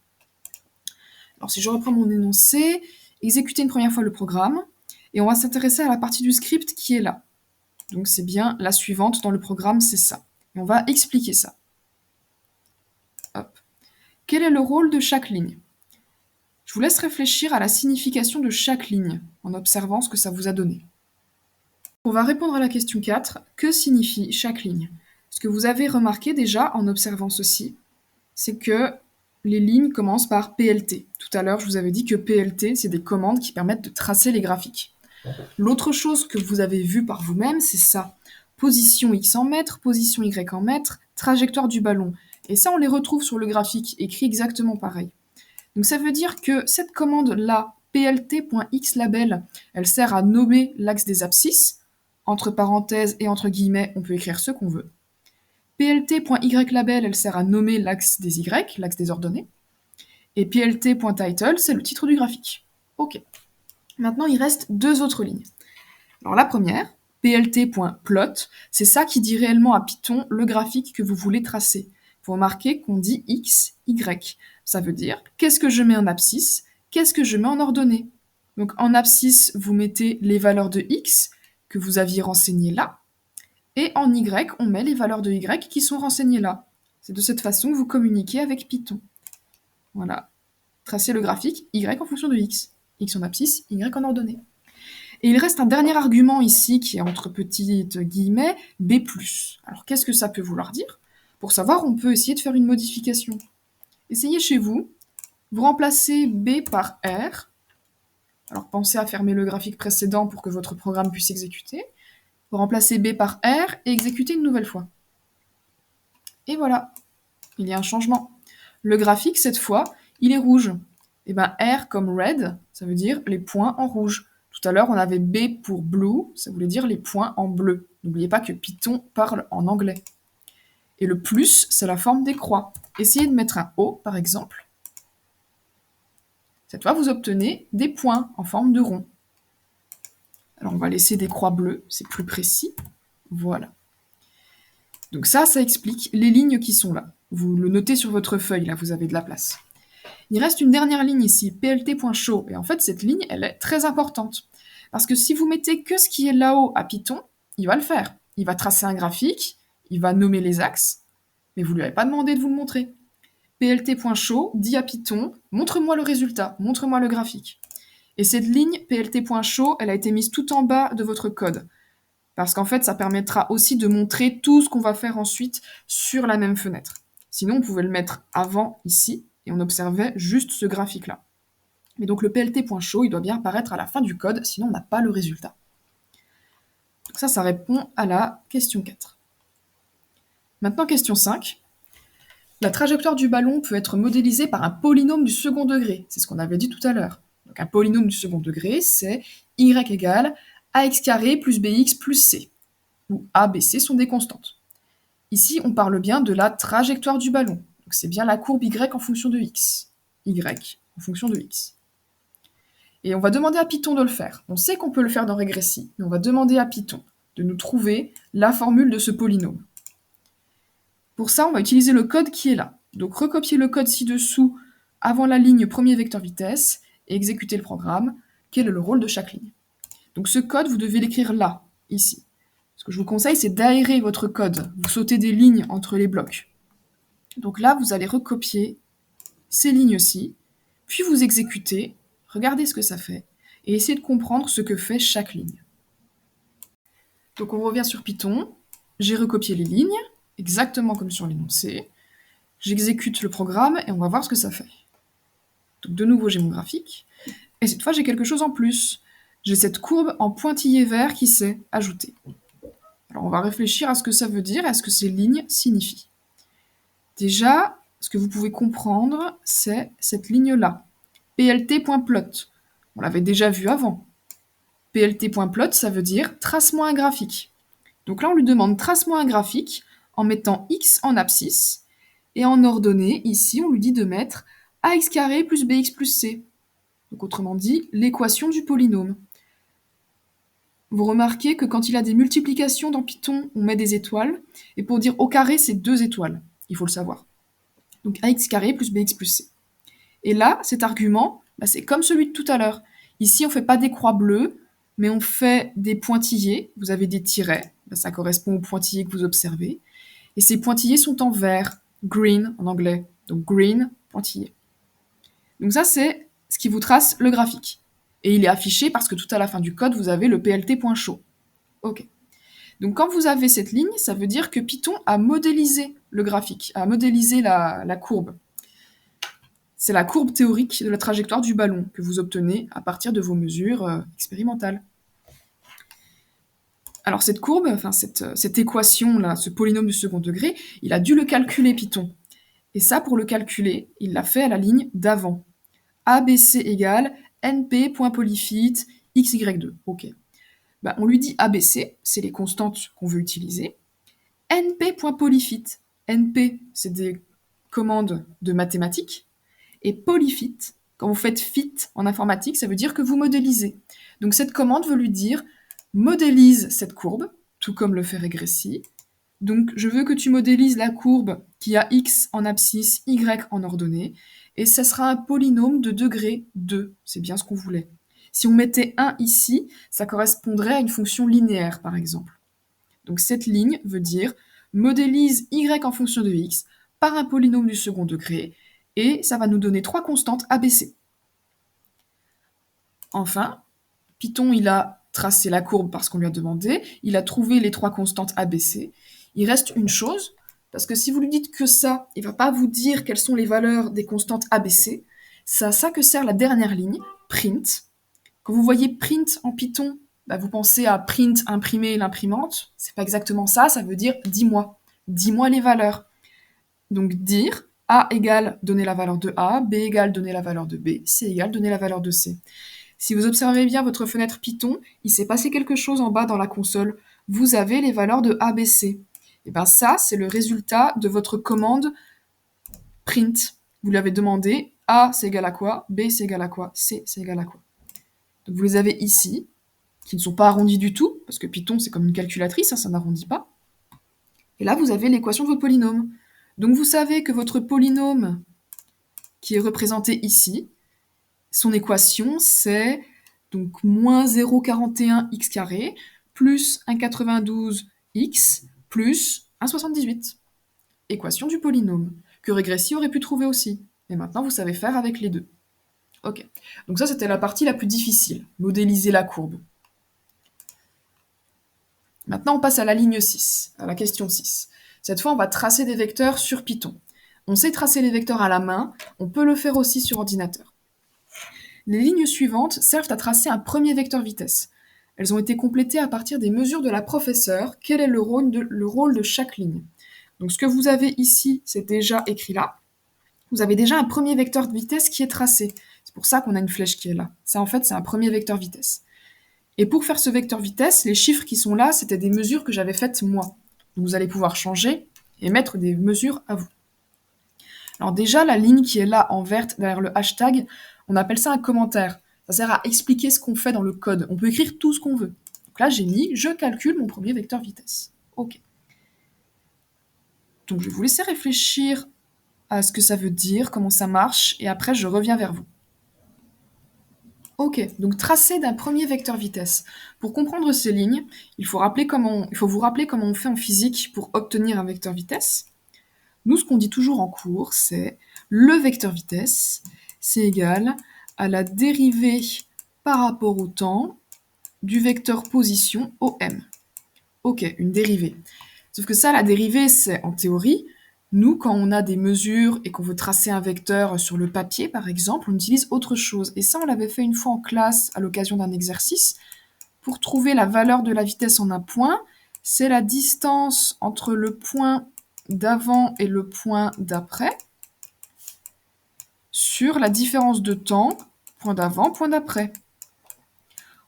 Alors si je reprends mon énoncé, exécuter une première fois le programme, et on va s'intéresser à la partie du script qui est là. Donc c'est bien la suivante dans le programme, c'est ça. Et on va expliquer ça. Hop. Quel est le rôle de chaque ligne? Je vous laisse réfléchir à la signification de chaque ligne, en observant ce que ça vous a donné. On va répondre à la question 4. Que signifie chaque ligne? Ce que vous avez remarqué déjà en observant ceci, c'est que les lignes commencent par PLT. Tout à l'heure, je vous avais dit que PLT, c'est des commandes qui permettent de tracer les graphiques. L'autre chose que vous avez vue par vous-même, c'est ça. Position X en mètres, position Y en mètres, trajectoire du ballon. Et ça, on les retrouve sur le graphique, écrit exactement pareil. Donc ça veut dire que cette commande-là, plt.xlabel, elle sert à nommer l'axe des abscisses. Entre parenthèses et entre guillemets, on peut écrire ce qu'on veut. plt.ylabel, elle sert à nommer l'axe des Y, l'axe des ordonnées. Et plt.title, c'est le titre du graphique. Ok. Maintenant, il reste deux autres lignes. Alors la première, plt.plot, c'est ça qui dit réellement à Python le graphique que vous voulez tracer. Il faut remarquer qu'on dit x, y. Ça veut dire qu'est-ce que je mets en abscisse, qu'est-ce que je mets en ordonnée. Donc en abscisse, vous mettez les valeurs de x que vous aviez renseignées là, et en y, on met les valeurs de y qui sont renseignées là. C'est de cette façon que vous communiquez avec Python. Voilà. Tracez le graphique y en fonction de x. X en abscisse, y en ordonnée. Et il reste un dernier argument ici qui est entre petites guillemets b+. Alors qu'est-ce que ça peut vouloir dire? Pour savoir, on peut essayer de faire une modification. Essayez chez vous, vous remplacez b par r. Alors pensez à fermer le graphique précédent pour que votre programme puisse exécuter. Vous remplacez b par r et exécutez une nouvelle fois. Et voilà, il y a un changement. Le graphique, cette fois, il est rouge. Et bien R comme red, ça veut dire les points en rouge. Tout à l'heure, on avait B pour blue, ça voulait dire les points en bleu. N'oubliez pas que Python parle en anglais. Et le plus, c'est la forme des croix. Essayez de mettre un O, par exemple. Cette fois, vous obtenez des points en forme de rond. Alors, on va laisser des croix bleues, c'est plus précis. Voilà. Donc ça explique les lignes qui sont là. Vous le notez sur votre feuille, là, vous avez de la place. Il reste une dernière ligne ici, plt.show. Et en fait, cette ligne, elle est très importante. Parce que si vous mettez que ce qui est là-haut à Python, il va le faire. Il va tracer un graphique, il va nommer les axes, mais vous ne lui avez pas demandé de vous le montrer. plt.show dit à Python, montre-moi le résultat, montre-moi le graphique. Et cette ligne, plt.show, elle a été mise tout en bas de votre code. Parce qu'en fait, ça permettra aussi de montrer tout ce qu'on va faire ensuite sur la même fenêtre. Sinon, on pouvait le mettre avant, ici, et on observait juste ce graphique-là. Mais donc le plt.show, il doit bien apparaître à la fin du code, sinon on n'a pas le résultat. Donc ça répond à la question 4. Maintenant, question 5. La trajectoire du ballon peut être modélisée par un polynôme du second degré. C'est ce qu'on avait dit tout à l'heure. Donc un polynôme du second degré, c'est y égale ax carré plus bx plus c, où a, b, c sont des constantes. Ici, on parle bien de la trajectoire du ballon. Donc c'est bien la courbe y en fonction de x. Y en fonction de x. Et on va demander à Python de le faire. On sait qu'on peut le faire dans Régressi, mais on va demander à Python de nous trouver la formule de ce polynôme. Pour ça, on va utiliser le code qui est là. Donc recopier le code ci-dessous avant la ligne premier vecteur vitesse et exécuter le programme. Quel est le rôle de chaque ligne? Donc ce code, vous devez l'écrire là, ici. Ce que je vous conseille, c'est d'aérer votre code. Vous sautez des lignes entre les blocs. Donc là, vous allez recopier ces lignes-ci, puis vous exécutez, regardez ce que ça fait, et essayez de comprendre ce que fait chaque ligne. Donc on revient sur Python, j'ai recopié les lignes, exactement comme sur l'énoncé, j'exécute le programme et on va voir ce que ça fait. Donc de nouveau j'ai mon graphique, et cette fois j'ai quelque chose en plus. J'ai cette courbe en pointillé vert qui s'est ajoutée. Alors on va réfléchir à ce que ça veut dire, à ce que ces lignes signifient. Déjà, ce que vous pouvez comprendre, c'est cette ligne-là, plt.plot. On l'avait déjà vu avant. plt.plot, ça veut dire trace-moi un graphique. Donc là, on lui demande trace-moi un graphique en mettant x en abscisse. Et en ordonnée, ici, on lui dit de mettre ax carré plus bx plus c. Donc autrement dit, l'équation du polynôme. Vous remarquez que quand il a des multiplications dans Python, on met des étoiles. Et pour dire au carré, c'est 2 étoiles. Il faut le savoir. Donc ax carré plus bx plus c. Et là, cet argument, c'est comme celui de tout à l'heure. Ici, on ne fait pas des croix bleues, mais on fait des pointillés. Vous avez des tirets. Ça correspond aux pointillés que vous observez. Et ces pointillés sont en vert, green en anglais. Donc green, pointillé. Donc ça, c'est ce qui vous trace le graphique. Et il est affiché parce que tout à la fin du code, vous avez le plt.show. Ok. Donc quand vous avez cette ligne, ça veut dire que Python a modélisé le graphique, a modélisé la courbe. C'est la courbe théorique de la trajectoire du ballon que vous obtenez à partir de vos mesures expérimentales. Alors cette courbe, enfin cette équation-là, ce polynôme du second degré, il a dû le calculer Python. Et ça, pour le calculer, il l'a fait à la ligne d'avant. ABC égale np.polyphyt xy2. Ok. On lui dit ABC, c'est les constantes qu'on veut utiliser. np.polyphyt. np, c'est des commandes de mathématiques. Et polyphyt, quand vous faites fit en informatique, ça veut dire que vous modélisez. Donc cette commande veut lui dire modélise cette courbe, tout comme le fait Regressi. Donc je veux que tu modélises la courbe qui a x en abscisse, y en ordonnée, et ça sera un polynôme de degré 2. C'est bien ce qu'on voulait. Si on mettait 1 ici, ça correspondrait à une fonction linéaire, par exemple. Donc cette ligne veut dire modélise y en fonction de x par un polynôme du second degré, et ça va nous donner 3 constantes ABC. Enfin, Python, il a tracé la courbe parce qu'on lui a demandé, il a trouvé les 3 constantes ABC. Il reste une chose, parce que si vous lui dites que ça, il ne va pas vous dire quelles sont les valeurs des constantes ABC. C'est à ça que sert la dernière ligne, print. Quand vous voyez print en Python, vous pensez à print, imprimer l'imprimante. C'est pas exactement ça, ça veut dire dis-moi. Dis-moi les valeurs. Donc dire A égale donner la valeur de A, B égale donner la valeur de B, C égale donner la valeur de C. Si vous observez bien votre fenêtre Python, il s'est passé quelque chose en bas dans la console. Vous avez les valeurs de A, B, C. Et bien ça, c'est le résultat de votre commande print. Vous lui avez demandé A, c'est égal à quoi, B, c'est égal à quoi, C, c'est égal à quoi. Donc vous les avez ici, qui ne sont pas arrondis du tout, parce que Python, c'est comme une calculatrice, ça n'arrondit pas. Et là, vous avez l'équation de votre polynôme. Donc vous savez que votre polynôme, qui est représenté ici, son équation, c'est donc moins 0,41 x carré plus 1,92x plus 1,78. Équation du polynôme, que Regressi aurait pu trouver aussi. Et maintenant, vous savez faire avec les deux. Ok, donc ça, c'était la partie la plus difficile, modéliser la courbe. Maintenant, on passe à la ligne 6, à la question 6. Cette fois, on va tracer des vecteurs sur Python. On sait tracer les vecteurs à la main, on peut le faire aussi sur ordinateur. Les lignes suivantes servent à tracer un premier vecteur vitesse. Elles ont été complétées à partir des mesures de la professeure. Quel est le rôle de chaque ligne? Donc ce que vous avez ici, c'est déjà écrit là. Vous avez déjà un premier vecteur de vitesse qui est tracé. C'est pour ça qu'on a une flèche qui est là. Ça, en fait, c'est un premier vecteur vitesse. Et pour faire ce vecteur vitesse, les chiffres qui sont là, c'était des mesures que j'avais faites moi. Donc vous allez pouvoir changer et mettre des mesures à vous. Alors déjà, la ligne qui est là en verte derrière le hashtag, on appelle ça un commentaire. Ça sert à expliquer ce qu'on fait dans le code. On peut écrire tout ce qu'on veut. Donc là, j'ai mis « Je calcule mon premier vecteur vitesse ». Ok. Donc je vais vous laisser réfléchir à ce que ça veut dire, comment ça marche, et après je reviens vers vous. Ok, donc tracé d'un premier vecteur vitesse. Pour comprendre ces lignes, il faut vous rappeler comment on fait en physique pour obtenir un vecteur vitesse. Nous, ce qu'on dit toujours en cours, c'est le vecteur vitesse, c'est égal à la dérivée par rapport au temps du vecteur position OM. Ok, une dérivée. Sauf que ça, la dérivée, c'est en théorie. Nous, quand on a des mesures et qu'on veut tracer un vecteur sur le papier, par exemple, on utilise autre chose. Et ça, on l'avait fait une fois en classe à l'occasion d'un exercice. Pour trouver la valeur de la vitesse en un point, c'est la distance entre le point d'avant et le point d'après sur la différence de temps, point d'avant, point d'après.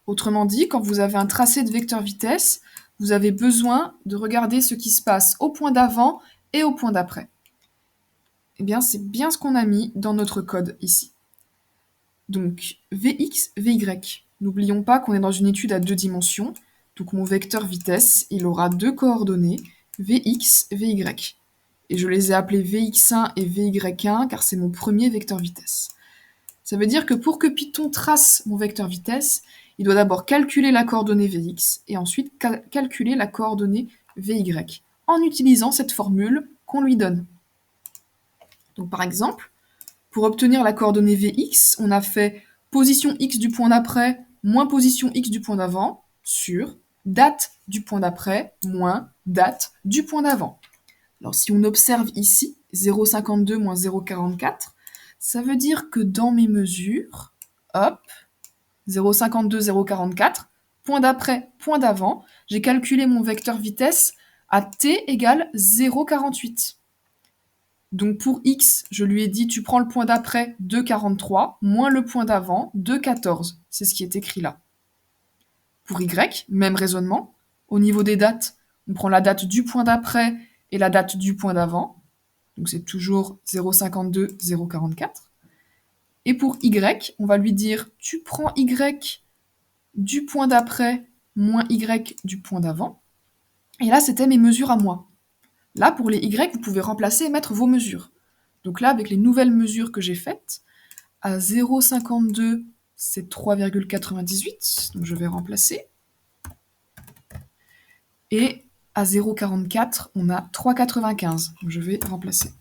Autrement dit, quand vous avez un tracé de vecteur vitesse, vous avez besoin de regarder ce qui se passe au point d'avant et au point d'après. Eh bien, c'est bien ce qu'on a mis dans notre code ici. Donc, Vx, Vy. N'oublions pas qu'on est dans une étude à 2 dimensions, donc mon vecteur vitesse, il aura 2 coordonnées, Vx, Vy. Et je les ai appelés Vx1 et Vy1 car c'est mon premier vecteur vitesse. Ça veut dire que pour que Python trace mon vecteur vitesse, il doit d'abord calculer la coordonnée Vx et ensuite calculer la coordonnée Vy en utilisant cette formule qu'on lui donne. Donc par exemple, pour obtenir la coordonnée Vx, on a fait position x du point d'après moins position x du point d'avant sur date du point d'après moins date du point d'avant. Alors si on observe ici 0,52 moins 0,44, ça veut dire que dans mes mesures, hop, 0,52, 0,44, point d'après, point d'avant, j'ai calculé mon vecteur vitesse à t égale 0,48. Donc pour x, je lui ai dit tu prends le point d'après 2,43 moins le point d'avant 2,14. C'est ce qui est écrit là. Pour y, même raisonnement. Au niveau des dates, on prend la date du point d'après et la date du point d'avant. Donc c'est toujours 0,52, 0,44. Et pour y, on va lui dire tu prends y du point d'après moins y du point d'avant. Et là, c'était mes mesures à moi. Là, pour les y, vous pouvez remplacer et mettre vos mesures. Donc là, avec les nouvelles mesures que j'ai faites, à 0,52, c'est 3,98, donc je vais remplacer. Et à 0,44, on a 3,95, donc je vais remplacer.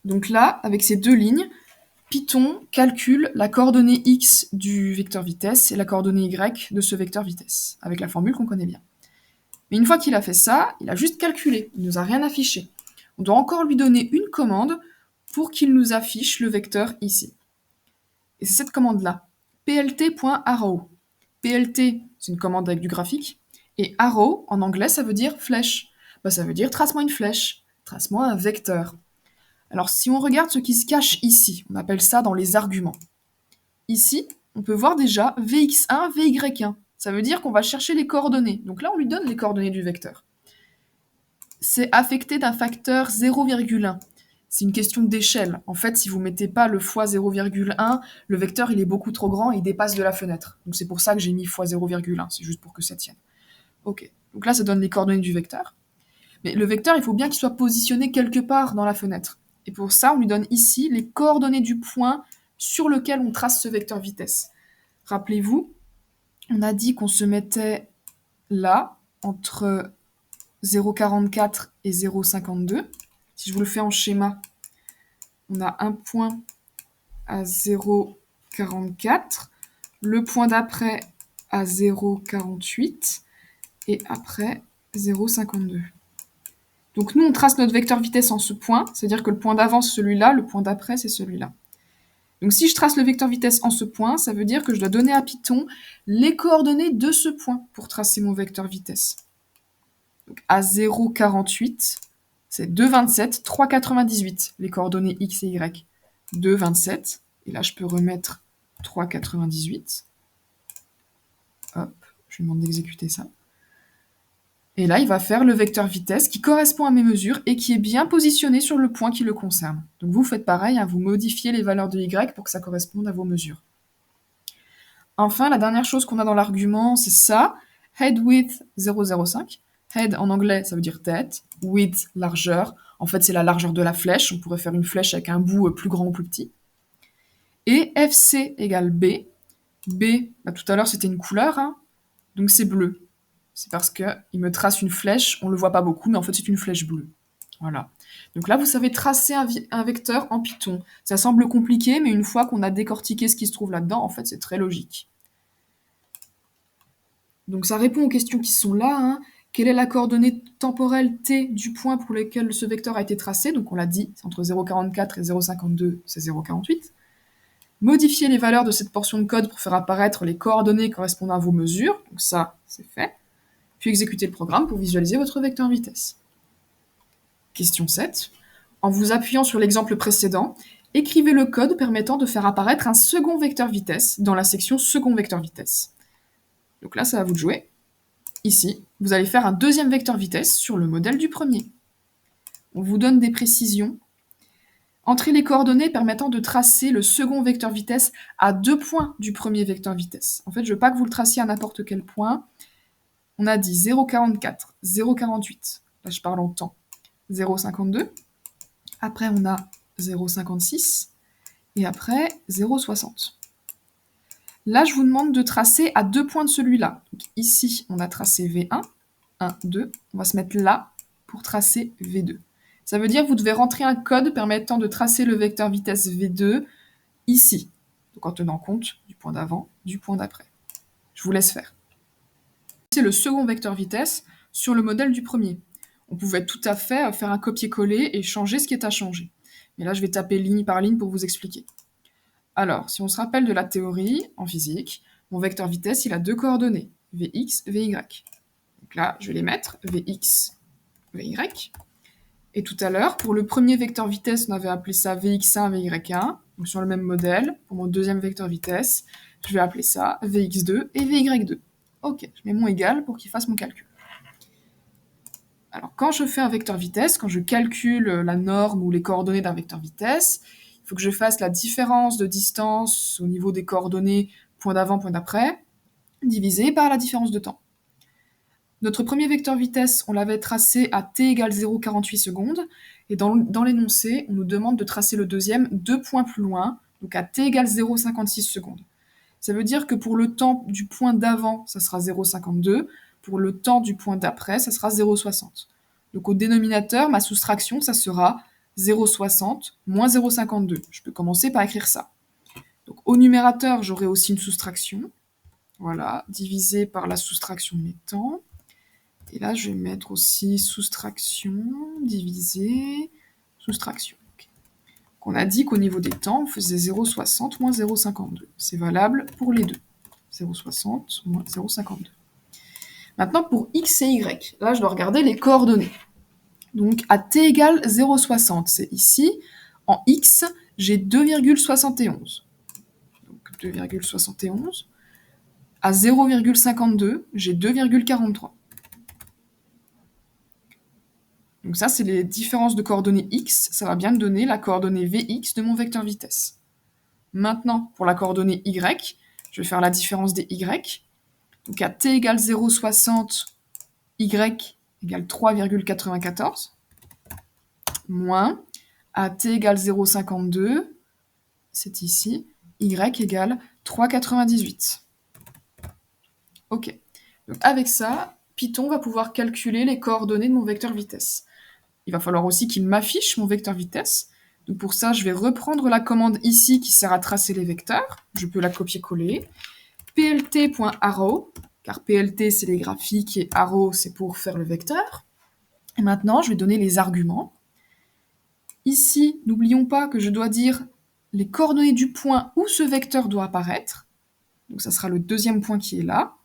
Donc là, avec ces deux lignes, Python calcule la coordonnée x du vecteur vitesse et la coordonnée y de ce vecteur vitesse, avec la formule qu'on connaît bien. Mais une fois qu'il a fait ça, il a juste calculé, il ne nous a rien affiché. On doit encore lui donner une commande pour qu'il nous affiche le vecteur ici. Et c'est cette commande-là, plt.arrow. Plt, c'est une commande avec du graphique, et arrow, en anglais, ça veut dire flèche. Ça veut dire trace-moi une flèche, trace-moi un vecteur. Alors si on regarde ce qui se cache ici, on appelle ça dans les arguments. Ici, on peut voir déjà Vx1, Vy1. Ça veut dire qu'on va chercher les coordonnées. Donc là, on lui donne les coordonnées du vecteur. C'est affecté d'un facteur 0,1. C'est une question d'échelle. En fait, si vous mettez pas le fois 0,1, le vecteur il est beaucoup trop grand et il dépasse de la fenêtre. Donc c'est pour ça que j'ai mis fois 0,1. C'est juste pour que ça tienne. Ok. Donc là, ça donne les coordonnées du vecteur. Mais le vecteur, il faut bien qu'il soit positionné quelque part dans la fenêtre. Et pour ça, on lui donne ici les coordonnées du point sur lequel on trace ce vecteur vitesse. Rappelez-vous, on a dit qu'on se mettait là, entre 0,44 et 0,52. Si je vous le fais en schéma, on a un point à 0,44, le point d'après à 0,48 et après 0,52. Donc nous, on trace notre vecteur vitesse en ce point, c'est-à-dire que le point d'avant c'est celui-là, le point d'après c'est celui-là. Donc si je trace le vecteur vitesse en ce point, ça veut dire que je dois donner à Python les coordonnées de ce point pour tracer mon vecteur vitesse. Donc à 0,48, c'est 2,27, 3,98, les coordonnées x et y. 2,27, et là je peux remettre 3,98. Hop, je lui demande d'exécuter ça. Et là, il va faire le vecteur vitesse qui correspond à mes mesures et qui est bien positionné sur le point qui le concerne. Donc vous faites pareil, vous modifiez les valeurs de y pour que ça corresponde à vos mesures. Enfin, la dernière chose qu'on a dans l'argument, c'est ça, head width 0,05. Head en anglais, ça veut dire tête, width, largeur. En fait, c'est la largeur de la flèche. On pourrait faire une flèche avec un bout plus grand ou plus petit. Et fc égale b. B, tout à l'heure, c'était une couleur, donc c'est bleu. C'est parce qu'il me trace une flèche, on le voit pas beaucoup, mais en fait c'est une flèche bleue. Voilà. Donc là, vous savez tracer un vecteur en Python. Ça semble compliqué, mais une fois qu'on a décortiqué ce qui se trouve là-dedans, en fait c'est très logique. Donc ça répond aux questions qui sont là. Quelle est la coordonnée temporelle t du point pour lequel ce vecteur a été tracé? Donc on l'a dit, c'est entre 0,44 et 0,52, c'est 0,48. Modifier les valeurs de cette portion de code pour faire apparaître les coordonnées correspondant à vos mesures. Donc ça, c'est fait. Puis exécutez le programme pour visualiser votre vecteur vitesse. Question 7. En vous appuyant sur l'exemple précédent, écrivez le code permettant de faire apparaître un second vecteur vitesse dans la section second vecteur vitesse. Donc là, ça va vous de jouer. Ici, vous allez faire un deuxième vecteur vitesse sur le modèle du premier. On vous donne des précisions. Entrez les coordonnées permettant de tracer le second vecteur vitesse à 2 points du premier vecteur vitesse. En fait, je veux pas que vous le traciez à n'importe quel point. On a dit 0,44, 0,48. Là, je parle en temps. 0,52. Après, on a 0,56. Et après, 0,60. Là, je vous demande de tracer à 2 points de celui-là. Donc, ici, on a tracé V1, 1, 2. On va se mettre là pour tracer V2. Ça veut dire que vous devez rentrer un code permettant de tracer le vecteur vitesse V2 ici. Donc en tenant compte du point d'avant, du point d'après. Je vous laisse faire. C'est le second vecteur vitesse sur le modèle du premier. On pouvait tout à fait faire un copier-coller et changer ce qui est à changer. Mais là, je vais taper ligne par ligne pour vous expliquer. Alors, si on se rappelle de la théorie en physique, mon vecteur vitesse, il a 2 coordonnées, Vx, Vy. Donc là, je vais les mettre, Vx, Vy. Et tout à l'heure, pour le premier vecteur vitesse, on avait appelé ça Vx1, Vy1, donc sur le même modèle. Pour mon deuxième vecteur vitesse, je vais appeler ça Vx2 et Vy2. Ok, je mets mon égal pour qu'il fasse mon calcul. Alors, quand je fais un vecteur vitesse, quand je calcule la norme ou les coordonnées d'un vecteur vitesse, il faut que je fasse la différence de distance au niveau des coordonnées point d'avant, point d'après, divisé par la différence de temps. Notre premier vecteur vitesse, on l'avait tracé à t égale 0,48 secondes, et dans l'énoncé, on nous demande de tracer le deuxième 2 points plus loin, donc à t égale 0,56 secondes. Ça veut dire que pour le temps du point d'avant, ça sera 0,52, pour le temps du point d'après, ça sera 0,60. Donc au dénominateur, ma soustraction, ça sera 0,60 moins 0,52. Je peux commencer par écrire ça. Donc au numérateur, j'aurai aussi une soustraction, voilà, divisé par la soustraction de mes temps. Et là, je vais mettre aussi soustraction, divisé, soustraction. Okay. Donc on a dit qu'au niveau des temps, on faisait 0,60 moins 0,52. C'est valable pour les deux. 0,60 moins 0,52. Maintenant, pour x et y, là, je dois regarder les coordonnées. Donc, à t égale 0,60, c'est ici. En x, j'ai 2,71. Donc, 2,71. À 0,52, j'ai 2,43. Donc ça, c'est les différences de coordonnées x. Ça va bien me donner la coordonnée Vx de mon vecteur vitesse. Maintenant, pour la coordonnée y, je vais faire la différence des y. Donc à t égale 0,60, y égale 3,94. Moins, à t égale 0,52, c'est ici, y égale 3,98. Ok. Donc avec ça, Python va pouvoir calculer les coordonnées de mon vecteur vitesse. Il va falloir aussi qu'il m'affiche mon vecteur vitesse. Donc pour ça, je vais reprendre la commande ici qui sert à tracer les vecteurs. Je peux la copier-coller. plt.arrow, car plt c'est les graphiques et arrow c'est pour faire le vecteur. Et maintenant, je vais donner les arguments. Ici, n'oublions pas que je dois dire les coordonnées du point où ce vecteur doit apparaître. Donc ça sera le deuxième point qui est là.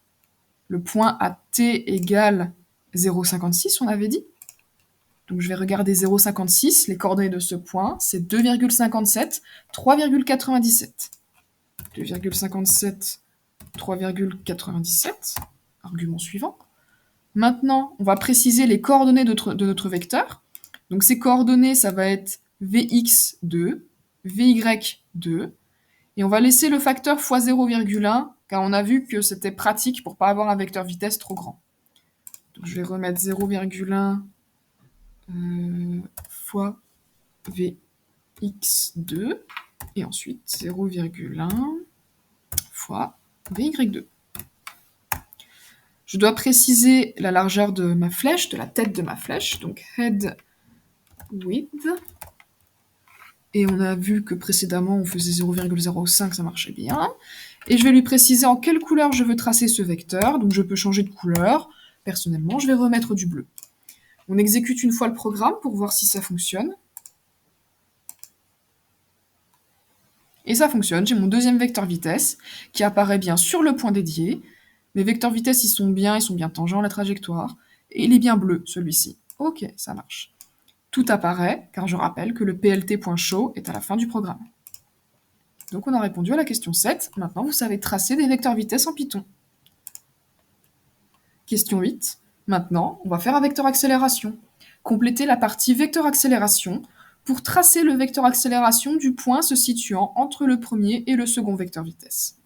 Le point à t égale 0,56, on avait dit. Donc je vais regarder 0,56, les coordonnées de ce point, c'est 2,57, 3,97. 2,57, 3,97, argument suivant. Maintenant, on va préciser les coordonnées de notre vecteur. Donc ces coordonnées, ça va être Vx2, Vy2, et on va laisser le facteur fois 0,1, car on a vu que c'était pratique pour ne pas avoir un vecteur vitesse trop grand. Donc je vais remettre 0,1 fois Vx2, et ensuite 0,1 fois Vy2. Je dois préciser la largeur de ma flèche, de la tête de ma flèche, donc head width. Et on a vu que précédemment on faisait 0,05, ça marchait bien. Et je vais lui préciser en quelle couleur je veux tracer ce vecteur, donc je peux changer de couleur. Personnellement, je vais remettre du bleu. On exécute une fois le programme pour voir si ça fonctionne. Et ça fonctionne, j'ai mon deuxième vecteur vitesse qui apparaît bien sur le point dédié. Mes vecteurs vitesse, ils sont bien tangents à la trajectoire. Et il est bien bleu, celui-ci. Ok, ça marche. tout apparaît, car je rappelle que le plt.show est à la fin du programme. Donc on a répondu à la question 7. Maintenant, vous savez tracer des vecteurs vitesse en Python. Question 8. Maintenant, on va faire un vecteur accélération. Complétez la partie vecteur accélération pour tracer le vecteur accélération du point se situant entre le premier et le second vecteur vitesse.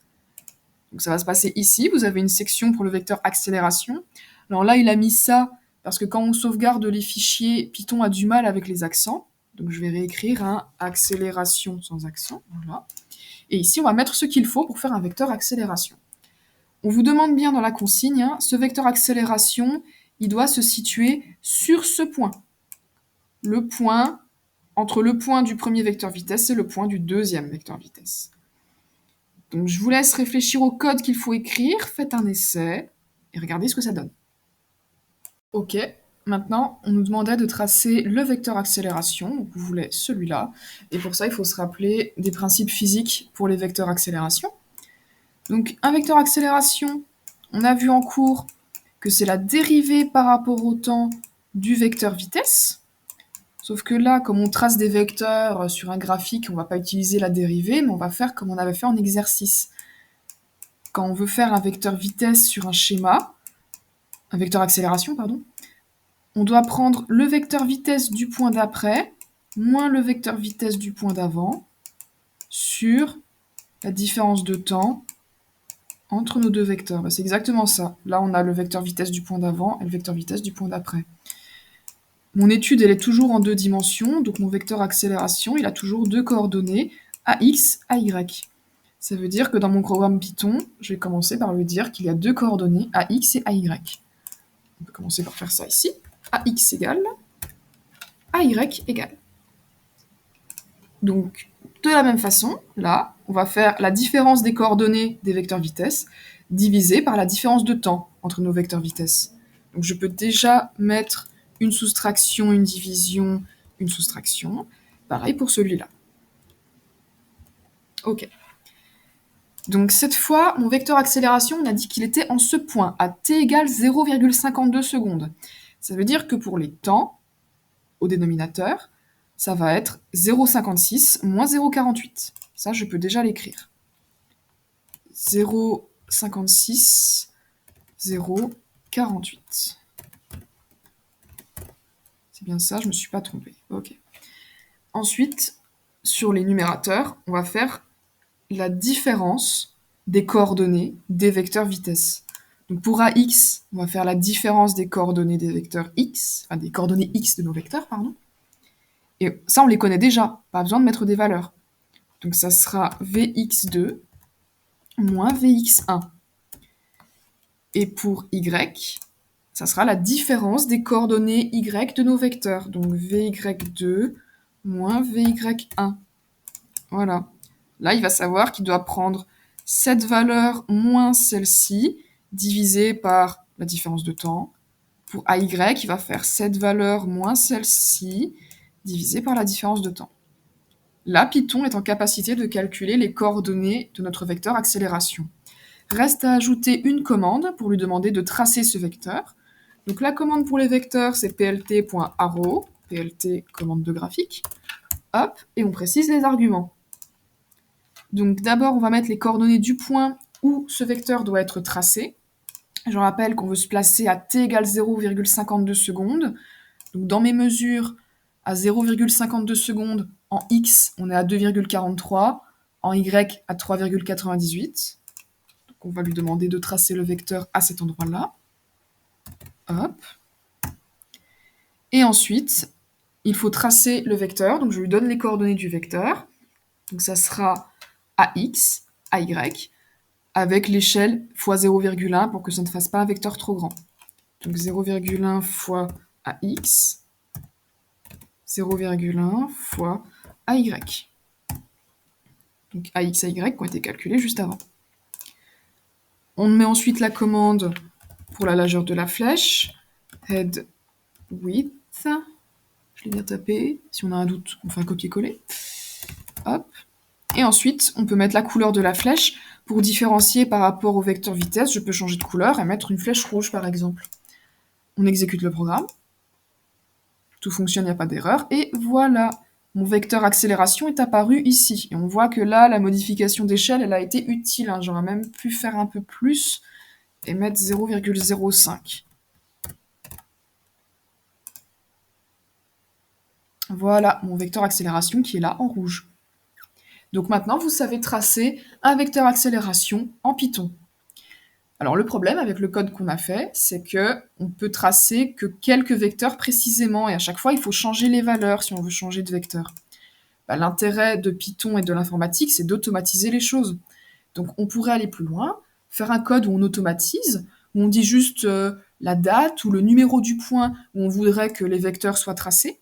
Donc ça va se passer ici. Vous avez une section pour le vecteur accélération. Alors là, il a mis ça parce que quand on sauvegarde les fichiers, Python a du mal avec les accents. Donc je vais réécrire un accélération sans accent. Voilà. Et ici, on va mettre ce qu'il faut pour faire un vecteur accélération. On vous demande bien dans la consigne, ce vecteur accélération, il doit se situer sur ce point. Le point, entre le point du premier vecteur vitesse et le point du deuxième vecteur vitesse. Donc je vous laisse réfléchir au code qu'il faut écrire, faites un essai et regardez ce que ça donne. Ok, maintenant on nous demandait de tracer le vecteur accélération, donc vous voulez celui-là, et pour ça il faut se rappeler des principes physiques pour les vecteurs accélération. Donc un vecteur accélération, on a vu en cours que c'est la dérivée par rapport au temps du vecteur vitesse. Sauf que là, comme on trace des vecteurs sur un graphique, on ne va pas utiliser la dérivée, mais on va faire comme on avait fait en exercice. Quand on veut faire un vecteur vitesse sur un schéma, un vecteur accélération, pardon, on doit prendre le vecteur vitesse du point d'après, moins le vecteur vitesse du point d'avant, sur la différence de temps entre nos deux vecteurs. C'est exactement ça. Là, on a le vecteur vitesse du point d'avant et le vecteur vitesse du point d'après. Mon étude, elle est toujours en 2 dimensions, donc mon vecteur accélération, il a toujours 2 coordonnées, AX, AY. Ça veut dire que dans mon programme Python, je vais commencer par lui dire qu'il y a 2 coordonnées, AX et AY. On peut commencer par faire ça ici. AX égale AY égale. Donc, de la même façon, là, on va faire la différence des coordonnées des vecteurs vitesse divisée par la différence de temps entre nos vecteurs vitesse. Donc, je peux déjà mettre une soustraction, une division, une soustraction. Pareil pour celui-là. Ok. Donc cette fois, mon vecteur accélération, on a dit qu'il était en ce point, à t égale 0,52 secondes. Ça veut dire que pour les temps, au dénominateur, ça va être 0,56 moins 0,48. Ça, je peux déjà l'écrire. 0,56, 0,48. C'est bien ça, je ne me suis pas trompée. Ok. Ensuite, sur les numérateurs, on va faire la différence des coordonnées des vecteurs vitesse. Donc pour AX, on va faire la différence des coordonnées des vecteurs X, enfin des coordonnées X de nos vecteurs, pardon. Et ça, on les connaît déjà, pas besoin de mettre des valeurs. Donc ça sera Vx2 moins Vx1. Et pour Y, ça sera la différence des coordonnées Y de nos vecteurs. Donc Vy2 moins Vy1. Voilà. Là, il va savoir qu'il doit prendre cette valeur moins celle-ci, divisée par la différence de temps. Pour AY, il va faire cette valeur moins celle-ci, divisée par la différence de temps. Là, Python est en capacité de calculer les coordonnées de notre vecteur accélération. Reste à ajouter une commande pour lui demander de tracer ce vecteur. Donc la commande pour les vecteurs, c'est plt.arrow, plt commande de graphique. Hop, et on précise les arguments. Donc d'abord, on va mettre les coordonnées du point où ce vecteur doit être tracé. Je rappelle qu'on veut se placer à t égale 0,52 secondes. Donc dans mes mesures, à 0,52 secondes, en x, on est à 2,43, en y, à 3,98. Donc on va lui demander de tracer le vecteur à cet endroit-là. Hop. Et ensuite, il faut tracer le vecteur. Donc je lui donne les coordonnées du vecteur. Donc ça sera AX, AY, avec l'échelle fois 0,1 pour que ça ne fasse pas un vecteur trop grand. Donc 0,1 fois AX, 0,1 fois AY. Donc AX et AY qui ont été calculés juste avant. On met ensuite la commande pour la largeur de la flèche, head width, je l'ai bien tapé, si on a un doute, on fait un copier-coller. Hop. Et ensuite, on peut mettre la couleur de la flèche. Pour différencier par rapport au vecteur vitesse, je peux changer de couleur et mettre une flèche rouge par exemple. On exécute le programme. tout fonctionne, il n'y a pas d'erreur. Et voilà, mon vecteur accélération est apparu ici. Et on voit que là, la modification d'échelle, elle a été utile, hein. J'aurais même pu faire un peu plus et mettre 0,05. Voilà mon vecteur accélération qui est là en rouge. Donc maintenant, vous savez tracer un vecteur accélération en Python. Alors le problème avec le code qu'on a fait, c'est que on peut tracer que quelques vecteurs précisément, et à chaque fois, il faut changer les valeurs si on veut changer de vecteur. L'intérêt de Python et de l'informatique, c'est d'automatiser les choses. Donc on pourrait aller plus loin, faire un code où on automatise, où on dit juste la date ou le numéro du point où on voudrait que les vecteurs soient tracés,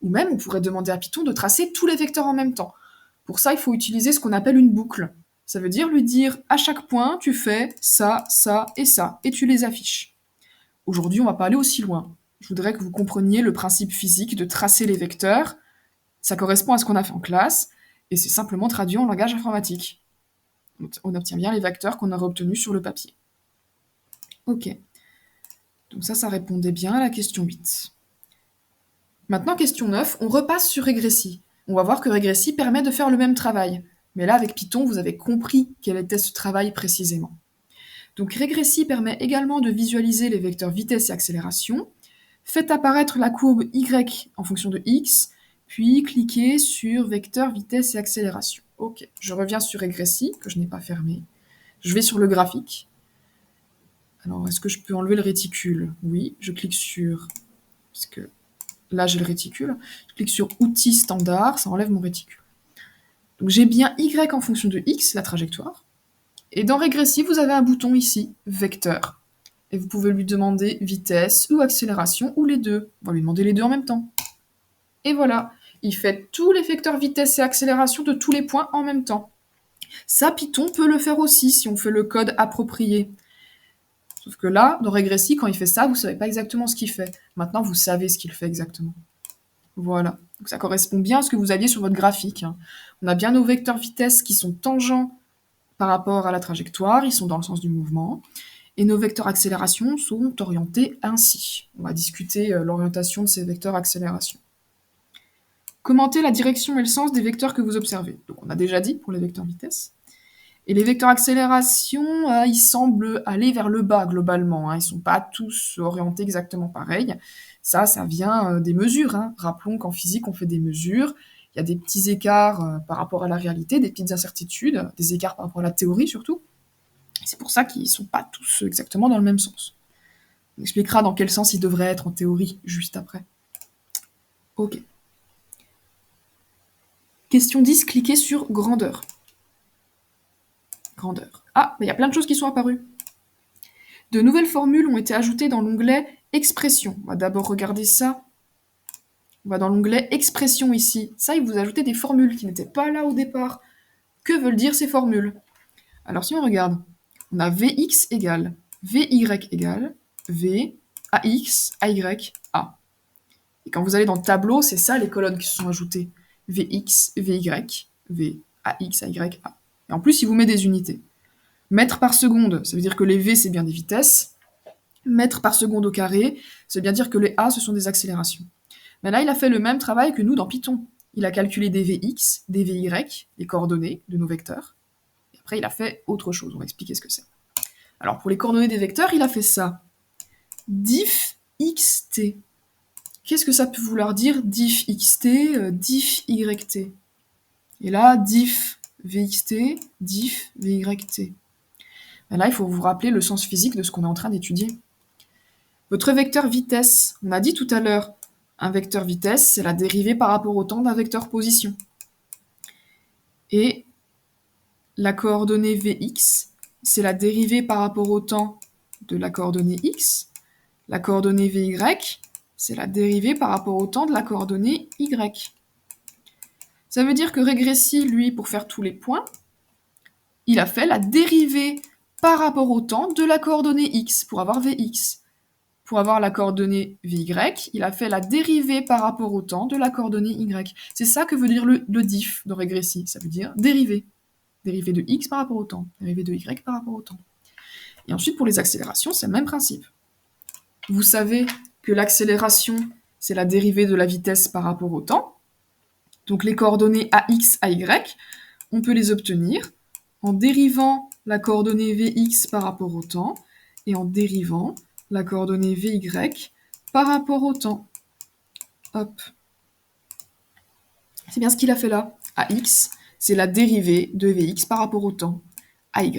ou même on pourrait demander à Python de tracer tous les vecteurs en même temps. Pour ça, il faut utiliser ce qu'on appelle une boucle. Ça veut dire lui dire à chaque point, tu fais ça, ça et tu les affiches. Aujourd'hui, on va pas aller aussi loin. Je voudrais que vous compreniez le principe physique de tracer les vecteurs. Ça correspond à ce qu'on a fait en classe, et c'est simplement traduit en langage informatique. On obtient bien les vecteurs qu'on aurait obtenus sur le papier. Ok. Donc ça répondait bien à la question 8. Maintenant, question 9, on repasse sur Regressi. On va voir que Regressi permet de faire le même travail. Mais là, avec Python, vous avez compris quel était ce travail précisément. Donc Regressi permet également de visualiser les vecteurs vitesse et accélération. Faites apparaître la courbe Y en fonction de X, puis cliquez sur vecteur vitesse et accélération. Ok, je reviens sur Regressi, que je n'ai pas fermé. Je vais sur le graphique. Alors, est-ce que je peux enlever le réticule? Oui, je clique sur... Parce que là, j'ai le réticule. Je clique sur Outils standard, ça enlève mon réticule. Donc j'ai bien Y en fonction de X, la trajectoire. Et dans Regressi, vous avez un bouton ici, Vecteur. Et vous pouvez lui demander vitesse ou accélération, ou les deux. On va lui demander les deux en même temps. Et voilà, il fait tous les vecteurs vitesse et accélération de tous les points en même temps. Ça, Python peut le faire aussi si on fait le code approprié. Sauf que là, dans Regressi, quand il fait ça, vous ne savez pas exactement ce qu'il fait. Maintenant, vous savez ce qu'il fait exactement. Voilà. Donc ça correspond bien à ce que vous aviez sur votre graphique, hein. On a bien nos vecteurs vitesse qui sont tangents par rapport à la trajectoire, ils sont dans le sens du mouvement. Et nos vecteurs accélération sont orientés ainsi. On va discuter l'orientation de ces vecteurs accélération. Commentez la direction et le sens des vecteurs que vous observez. Donc on a déjà dit pour les vecteurs vitesse. Et les vecteurs accélération, ils semblent aller vers le bas globalement, hein. Ils ne sont pas tous orientés exactement pareil. Ça vient des mesures, hein. Rappelons qu'en physique, on fait des mesures. Il y a des petits écarts par rapport à la réalité, des petites incertitudes, des écarts par rapport à la théorie surtout. C'est pour ça qu'ils ne sont pas tous exactement dans le même sens. On expliquera dans quel sens ils devraient être en théorie juste après. Ok. Question 10, cliquez sur grandeur. Grandeur. Ah, il y a plein de choses qui sont apparues. De nouvelles formules ont été ajoutées dans l'onglet Expression. On va d'abord regarder ça. On va dans l'onglet Expression ici. Ça, il vous a ajouté des formules qui n'étaient pas là au départ. Que veulent dire ces formules? Alors si on regarde, on a Vx égale Vy égale V, Ax, Ay, A. Et quand vous allez dans le tableau, c'est ça les colonnes qui se sont ajoutées. Vx, Vy, V, Ax, Ay, A. Et en plus, il vous met des unités. Mètres par seconde, ça veut dire que les V, c'est bien des vitesses. Mètres par seconde au carré, ça veut bien dire que les A, ce sont des accélérations. Mais là, il a fait le même travail que nous dans Python. Il a calculé des Vx, des Vy, les coordonnées de nos vecteurs. Et après, il a fait autre chose. On va expliquer ce que c'est. Alors, pour les coordonnées des vecteurs, il a fait ça. Diff xt. Qu'est-ce que ça peut vouloir dire, diff xt, diff yt? Et là, diff vxt, diff vyt. Et là, il faut vous rappeler le sens physique de ce qu'on est en train d'étudier. Votre vecteur vitesse, on a dit tout à l'heure, un vecteur vitesse, c'est la dérivée par rapport au temps d'un vecteur position. Et la coordonnée Vx, c'est la dérivée par rapport au temps de la coordonnée x. La coordonnée Vy, c'est la dérivée par rapport au temps de la coordonnée y. Ça veut dire que Regressi, lui, pour faire tous les points, il a fait la dérivée par rapport au temps de la coordonnée x, pour avoir Vx. Pour avoir la coordonnée Vy, il a fait la dérivée par rapport au temps de la coordonnée y. C'est ça que veut dire le diff dans Regressi, ça veut dire dérivée. Dérivée de x par rapport au temps, dérivée de y par rapport au temps. Et ensuite, pour les accélérations, c'est le même principe. Vous savez que l'accélération, c'est la dérivée de la vitesse par rapport au temps. Donc les coordonnées ax, ay, on peut les obtenir en dérivant la coordonnée vx par rapport au temps et en dérivant la coordonnée vy par rapport au temps. Hop. C'est bien ce qu'il a fait là. Ax, c'est la dérivée de vx par rapport au temps. Ay,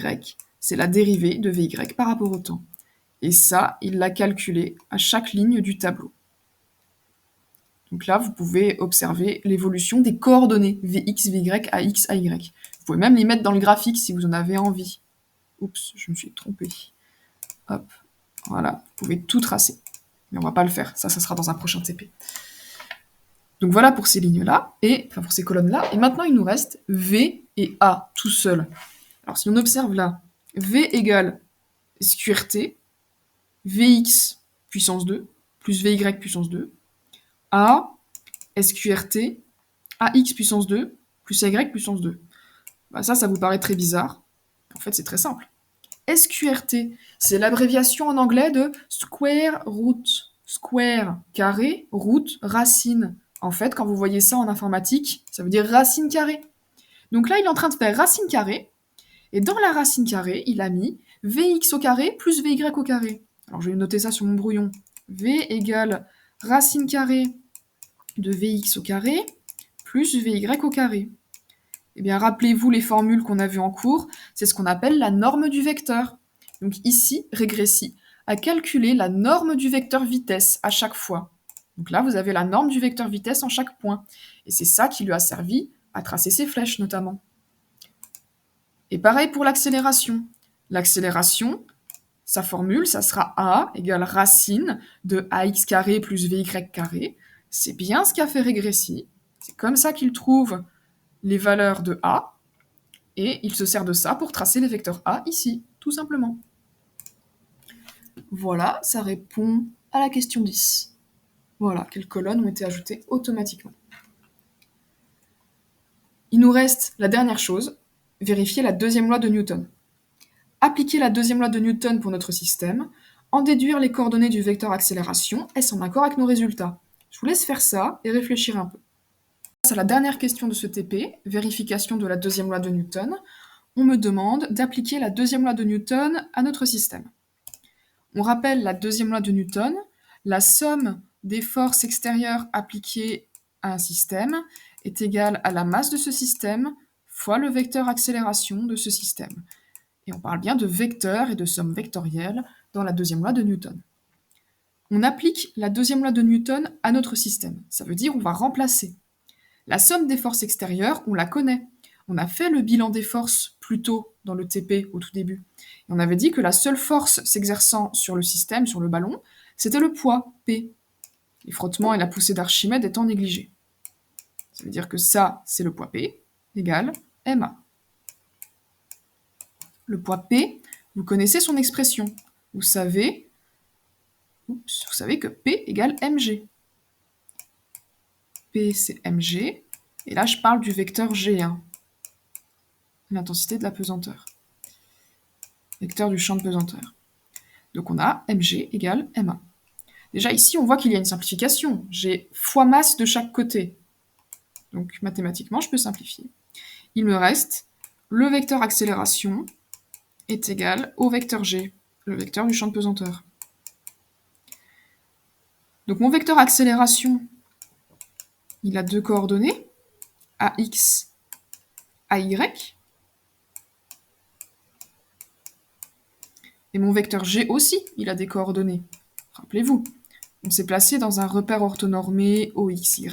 c'est la dérivée de vy par rapport au temps. Et ça, il l'a calculé à chaque ligne du tableau. Donc là, vous pouvez observer l'évolution des coordonnées Vx, Vy, Ax, Ay. Vous pouvez même les mettre dans le graphique si vous en avez envie. Oups, je me suis trompée. Hop, voilà, vous pouvez tout tracer. Mais on va pas le faire, ça sera dans un prochain TP. Donc voilà pour ces lignes-là, enfin pour ces colonnes-là. Et maintenant, il nous reste V et A tout seul. Alors si on observe là, V égale SQRT, Vx puissance 2, plus Vy puissance 2, A, SQRT, AX puissance 2, plus AY puissance 2. Bah ça vous paraît très bizarre. En fait, c'est très simple. SQRT, c'est l'abréviation en anglais de square root. Square, carré, root, racine. En fait, quand vous voyez ça en informatique, ça veut dire racine carrée. Donc là, il est en train de faire racine carrée, et dans la racine carrée, il a mis Vx au carré plus Vy au carré. Alors, je vais noter ça sur mon brouillon. V égale racine carrée de Vx au carré plus Vy au carré. Eh bien, rappelez-vous les formules qu'on a vues en cours, c'est ce qu'on appelle la norme du vecteur. Donc ici, Régressi a calculé la norme du vecteur vitesse à chaque fois. Donc là, vous avez la norme du vecteur vitesse en chaque point. Et c'est ça qui lui a servi à tracer ses flèches, notamment. Et pareil pour l'accélération. L'accélération, sa formule, ça sera A égale racine de ax carré plus vy carré. C'est bien ce qu'a fait Régressi. C'est comme ça qu'il trouve les valeurs de A, et il se sert de ça pour tracer les vecteurs A ici, tout simplement. Voilà, ça répond à la question 10. Voilà, quelles colonnes ont été ajoutées automatiquement. Il nous reste la dernière chose, vérifier la deuxième loi de Newton. Appliquer la deuxième loi de Newton pour notre système, en déduire les coordonnées du vecteur accélération, est-ce en accord avec nos résultats? Je vous laisse faire ça et réfléchir un peu. À la dernière question de ce TP, vérification de la deuxième loi de Newton, on me demande d'appliquer la deuxième loi de Newton à notre système. On rappelle la deuxième loi de Newton, la somme des forces extérieures appliquées à un système est égale à la masse de ce système fois le vecteur accélération de ce système. Et on parle bien de vecteurs et de somme vectorielle dans la deuxième loi de Newton. On applique la deuxième loi de Newton à notre système. Ça veut dire on va remplacer. La somme des forces extérieures, on la connaît. On a fait le bilan des forces plus tôt dans le TP au tout début. Et on avait dit que la seule force s'exerçant sur le système, sur le ballon, c'était le poids, P. Les frottements et la poussée d'Archimède étant négligés. Ça veut dire que ça, c'est le poids P, égale MA. Le poids P, vous connaissez son expression. Vous savez que P égale mg. P, c'est mg. Et là, je parle du vecteur G1. L'intensité de la pesanteur. Vecteur du champ de pesanteur. Donc on a mg égale ma. Déjà ici, on voit qu'il y a une simplification. J'ai fois masse de chaque côté. Donc mathématiquement, je peux simplifier. Il me reste le vecteur accélération est égal au vecteur g, le vecteur du champ de pesanteur. Donc mon vecteur accélération, il a deux coordonnées, ax, ay. Et mon vecteur g aussi, il a des coordonnées. Rappelez-vous, on s'est placé dans un repère orthonormé OXY.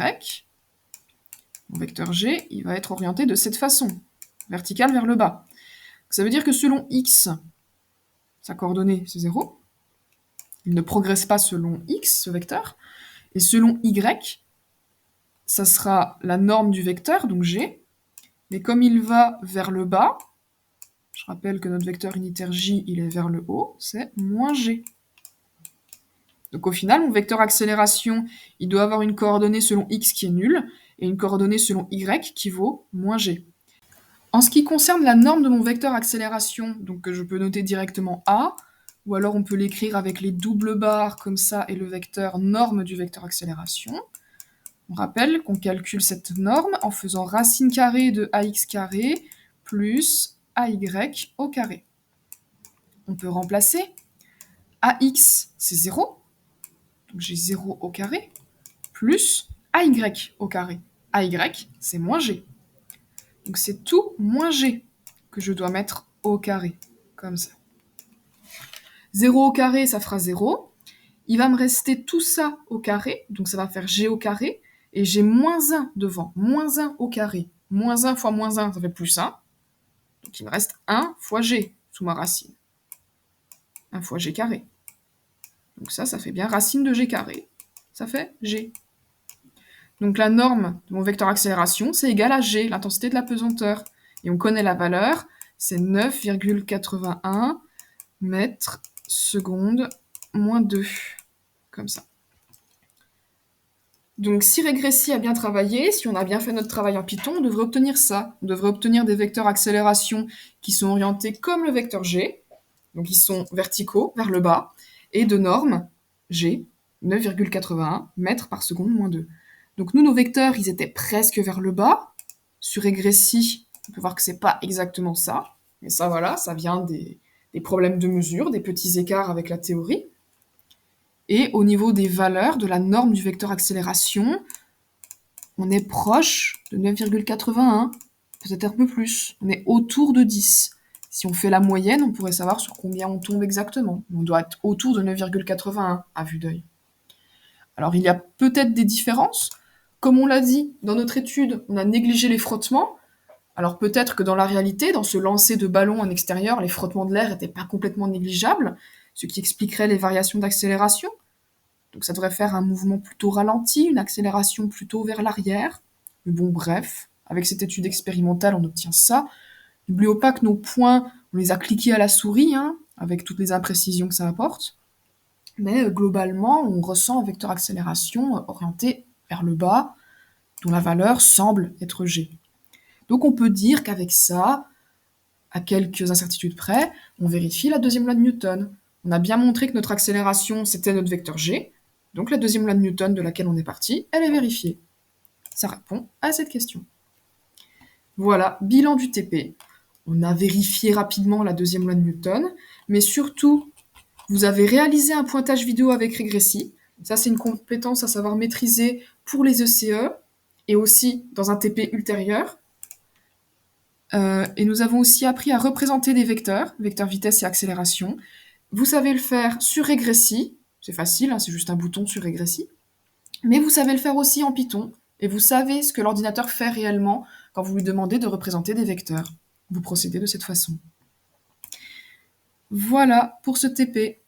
Mon vecteur g, il va être orienté de cette façon, vertical vers le bas. Ça veut dire que selon x, sa coordonnée, c'est 0. Il ne progresse pas selon x, ce vecteur. Et selon y, ça sera la norme du vecteur, donc g. Mais comme il va vers le bas, je rappelle que notre vecteur unitaire j, il est vers le haut, c'est moins g. Donc au final, mon vecteur accélération, il doit avoir une coordonnée selon x qui est nulle, et une coordonnée selon y qui vaut moins g. En ce qui concerne la norme de mon vecteur accélération, donc que je peux noter directement a, ou alors on peut l'écrire avec les doubles barres comme ça et le vecteur norme du vecteur accélération. On rappelle qu'on calcule cette norme en faisant racine carrée de ax carré plus ay au carré. On peut remplacer. Ax, c'est 0, donc j'ai 0 au carré, plus ay au carré. Ay, c'est moins g. Donc c'est tout moins g que je dois mettre au carré, comme ça. 0 au carré, ça fera 0. Il va me rester tout ça au carré, donc ça va faire g au carré, et j'ai moins 1 devant, moins 1 au carré. Moins 1 fois moins 1, ça fait plus 1. Donc il me reste 1 fois g sous ma racine. 1 fois g carré. Donc ça fait bien racine de g carré. Ça fait g. Donc la norme de mon vecteur accélération, c'est égal à g, l'intensité de la pesanteur. Et on connaît la valeur, c'est 9,81 mètres secondes moins 2. Comme ça. Donc si Régressi a bien travaillé, si on a bien fait notre travail en Python, on devrait obtenir ça. On devrait obtenir des vecteurs accélération qui sont orientés comme le vecteur g, donc ils sont verticaux, vers le bas, et de norme, g, 9,81 mètres par seconde moins 2. Donc nous, nos vecteurs, ils étaient presque vers le bas. Sur Régressi, on peut voir que c'est pas exactement ça. Mais ça, voilà, ça vient des problèmes de mesure, des petits écarts avec la théorie. Et au niveau des valeurs de la norme du vecteur accélération, on est proche de 9,81, peut-être un peu plus. On est autour de 10. Si on fait la moyenne, on pourrait savoir sur combien on tombe exactement. On doit être autour de 9,81 à vue d'œil. Alors il y a peut-être des différences. Comme on l'a dit, dans notre étude, on a négligé les frottements. Alors peut-être que dans la réalité, dans ce lancer de ballon en extérieur, les frottements de l'air n'étaient pas complètement négligeables, ce qui expliquerait les variations d'accélération. Donc ça devrait faire un mouvement plutôt ralenti, une accélération plutôt vers l'arrière. Mais bon, bref, avec cette étude expérimentale, on obtient ça. N'oublions pas que nos points, on les a cliqués à la souris, avec toutes les imprécisions que ça apporte. Mais globalement, on ressent un vecteur accélération orienté vers le bas, dont la valeur semble être g. Donc on peut dire qu'avec ça, à quelques incertitudes près, on vérifie la deuxième loi de Newton. On a bien montré que notre accélération, c'était notre vecteur g, donc la deuxième loi de Newton de laquelle on est parti, elle est vérifiée. Ça répond à cette question. Voilà, bilan du TP. On a vérifié rapidement la deuxième loi de Newton, mais surtout, vous avez réalisé un pointage vidéo avec Régressi. Ça, c'est une compétence à savoir maîtriser pour les ECE et aussi dans un TP ultérieur. Et nous avons aussi appris à représenter des vecteurs vitesse et accélération. Vous savez le faire sur Régressi, c'est facile, c'est juste un bouton sur Régressi. Mais vous savez le faire aussi en Python, et vous savez ce que l'ordinateur fait réellement quand vous lui demandez de représenter des vecteurs. Vous procédez de cette façon. Voilà pour ce TP.